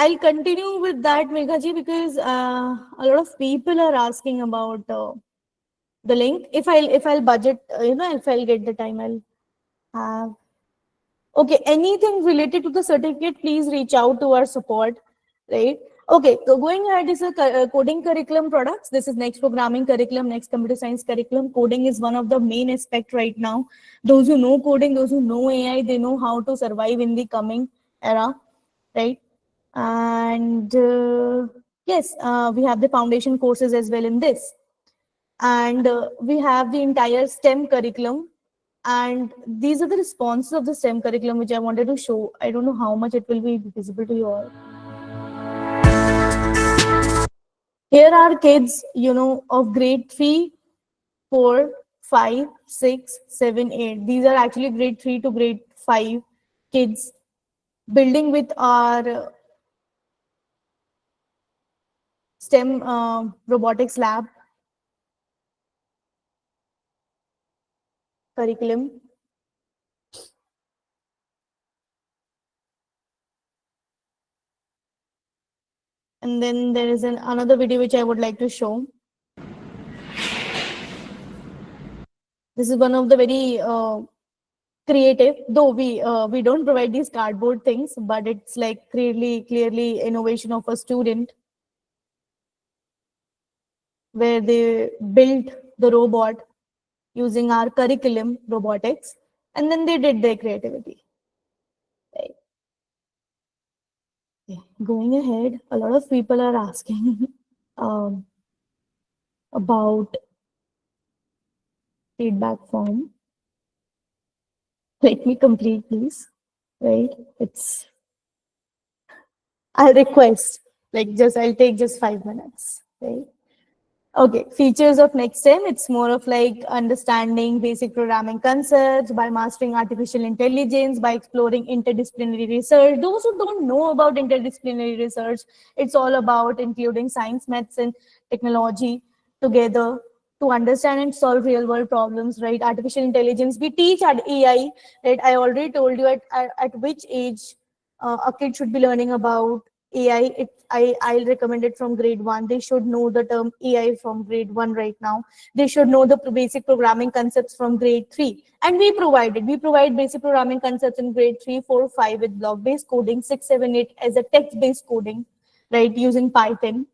I'll continue with that, Meghaji, because a lot of people are asking about the link. If I'll budget, if I'll get the time, I'll have. Okay, anything related to the certificate, please reach out to our support, right? Okay, so going ahead is a coding curriculum products. This is next programming curriculum, next computer science curriculum. Coding is one of the main aspect right now. Those who know coding, those who know AI, they know how to survive in the coming era, right? And yes, we have the foundation courses as well in this. And we have the entire STEM curriculum. And these are the responses of the STEM curriculum, which I wanted to show. I don't know how much it will be visible to you all. Here are kids, of grade 3, 4, 5, 6, 7, 8. These are actually grade 3 to grade 5 kids building with our STEM robotics lab curriculum. And then there is another video which I would like to show. This is one of the very creative, though we don't provide these cardboard things, but it's like clearly innovation of a student where they built the robot using our curriculum robotics, and then they did their creativity. Right. Yeah. Going ahead, a lot of people are asking about feedback form. Let me complete, please. Right? I'll request, I'll take just 5 minutes. Right? Okay, features of NextStem, it's more of like understanding basic programming concepts by mastering artificial intelligence, by exploring interdisciplinary research. Those who don't know about interdisciplinary research, it's all about including science, maths, and technology together to understand and solve real world problems, right? Artificial intelligence, we teach at AI, right? I already told you at which age a kid should be learning about AI. I'll recommend it from grade 1. They should know the term AI from grade 1 right now. They should know the basic programming concepts from grade 3. And we provide basic programming concepts in grade 3, 4, 5 with block-based coding, 6, 7, 8 as a text-based coding, right, using Python.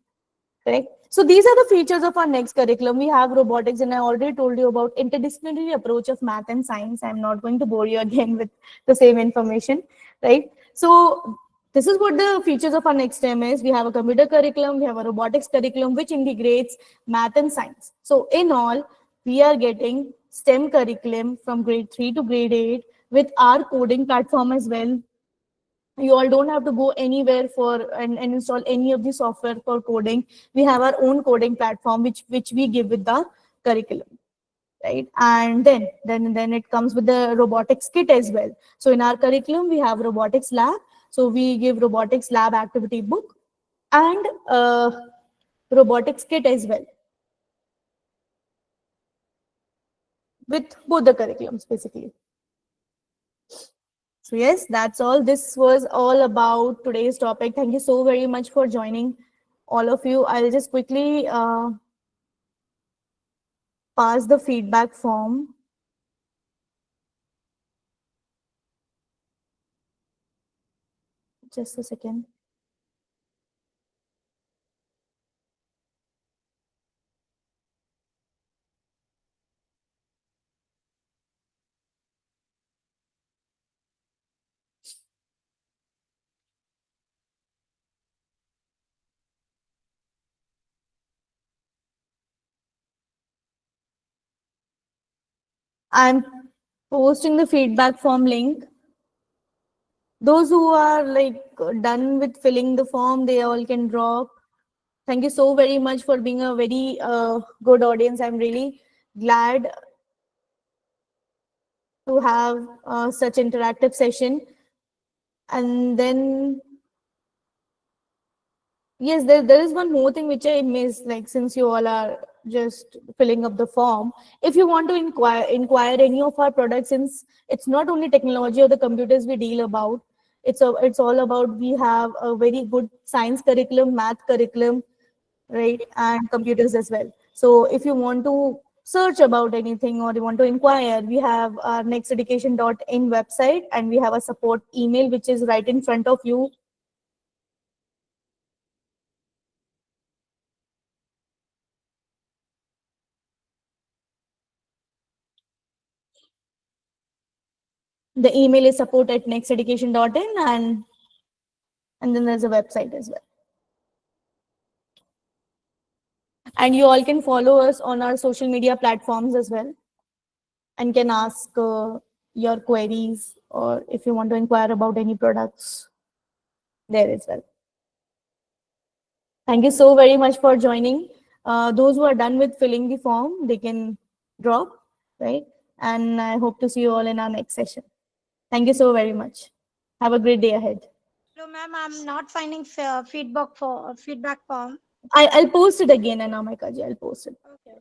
Correct. So these are the features of our next curriculum. We have robotics, and I already told you about interdisciplinary approach of math and science. I'm not going to bore you again with the same information, right? So this is what the features of our next STEM is. We have a computer curriculum, we have a robotics curriculum, which integrates math and science. So in all, we are getting STEM curriculum from grade 3 to grade 8 with our coding platform as well. You all don't have to go anywhere for and install any of the software for coding. We have our own coding platform which we give with the curriculum, right? And then it comes with the robotics kit as well. So in our curriculum we have robotics lab, so we give robotics lab activity book and robotics kit as well with both the curriculums basically. So yes, that's all. This was all about today's topic. Thank you so very much for joining, all of you. I'll just quickly pass the feedback form. Just a second. I'm posting the feedback form link. Those who are done with filling the form, they all can drop. Thank you so very much for being a very good audience. I'm really glad to have such interactive session. And then yes, there is one more thing which I missed, since you all are just filling up the form. If you want to inquire any of our products, since it's not only technology or the computers we deal about, it's all about, we have a very good science curriculum, math curriculum, right, and computers as well. So if you want to search about anything or you want to inquire, we have our nexteducation.in website, and we have a support email which is right in front of you. The email is support@nexteducation.in, and then there's a website as well. And you all can follow us on our social media platforms as well, and can ask your queries, or if you want to inquire about any products there as well. Thank you so very much for joining. Those who are done with filling the form, they can drop, right? And I hope to see you all in our next session. Thank you so very much. Have a great day ahead. Hello, ma'am. I'm not finding feedback form. I'll post it again, Anamika ji. I'll post it. Okay.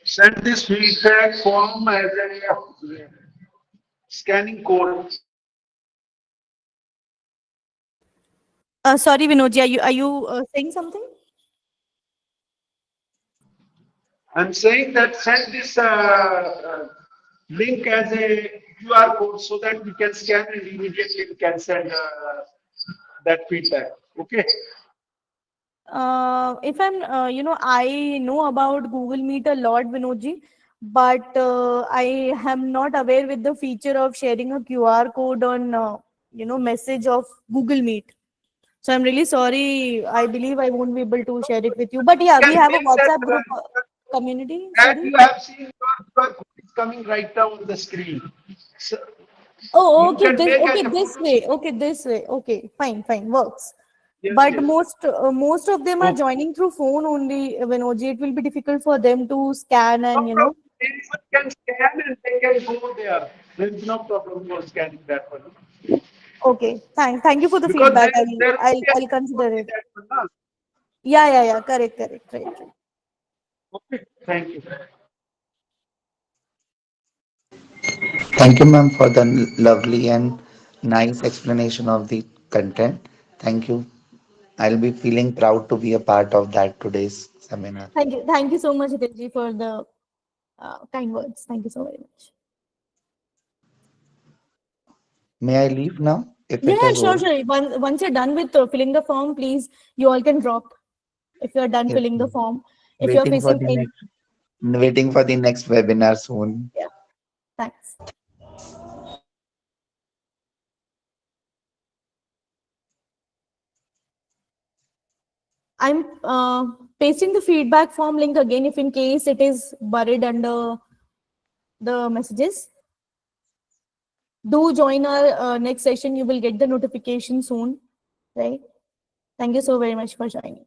Send this feedback form as a scanning code. Sorry, Vinodji, are you saying something? I'm saying that send this link as a QR code so that we can scan and immediately we can send that feedback. Okay. If I'm, I know about Google Meet a lot, Vinodji, but I am not aware with the feature of sharing a QR code on, message of Google Meet. So I'm really sorry. I believe I won't be able to share it with you. But yeah, we Can have a take that, WhatsApp group community. as Sorry. you have seen, your code is coming right now on the screen. So Oh, you okay. can take as Okay, a this photo. way. Okay, this way. Okay, fine, works. Yes, But yes. most of them are Okay. joining through phone only, Vinodji. It will be difficult for them to scan No and problem. Anyone can scan and they can go there. There is no problem for scanning that one. Okay, thank you for the Because feedback. there will be a I'll consider only it. that one. Huh? Yeah. Correct. Right. Okay. Thank you. Thank you, ma'am, for the lovely and nice explanation of the content. Thank you. I'll be feeling proud to be a part of that today's seminar. Thank you so much, Hitesh, for the kind words. Thank you so very much. May I leave now if it Yeah, is sure. over? Once you're done with filling the form, please, you all can drop if you're done Yes, filling the ma'am. form. If you're Waiting for facing the any, next waiting for the next webinar soon. yeah, thanks. I'm pasting the feedback form link again if in case it is buried under the messages. Do join our next session. You will get the notification soon, right? Thank you so very much for joining.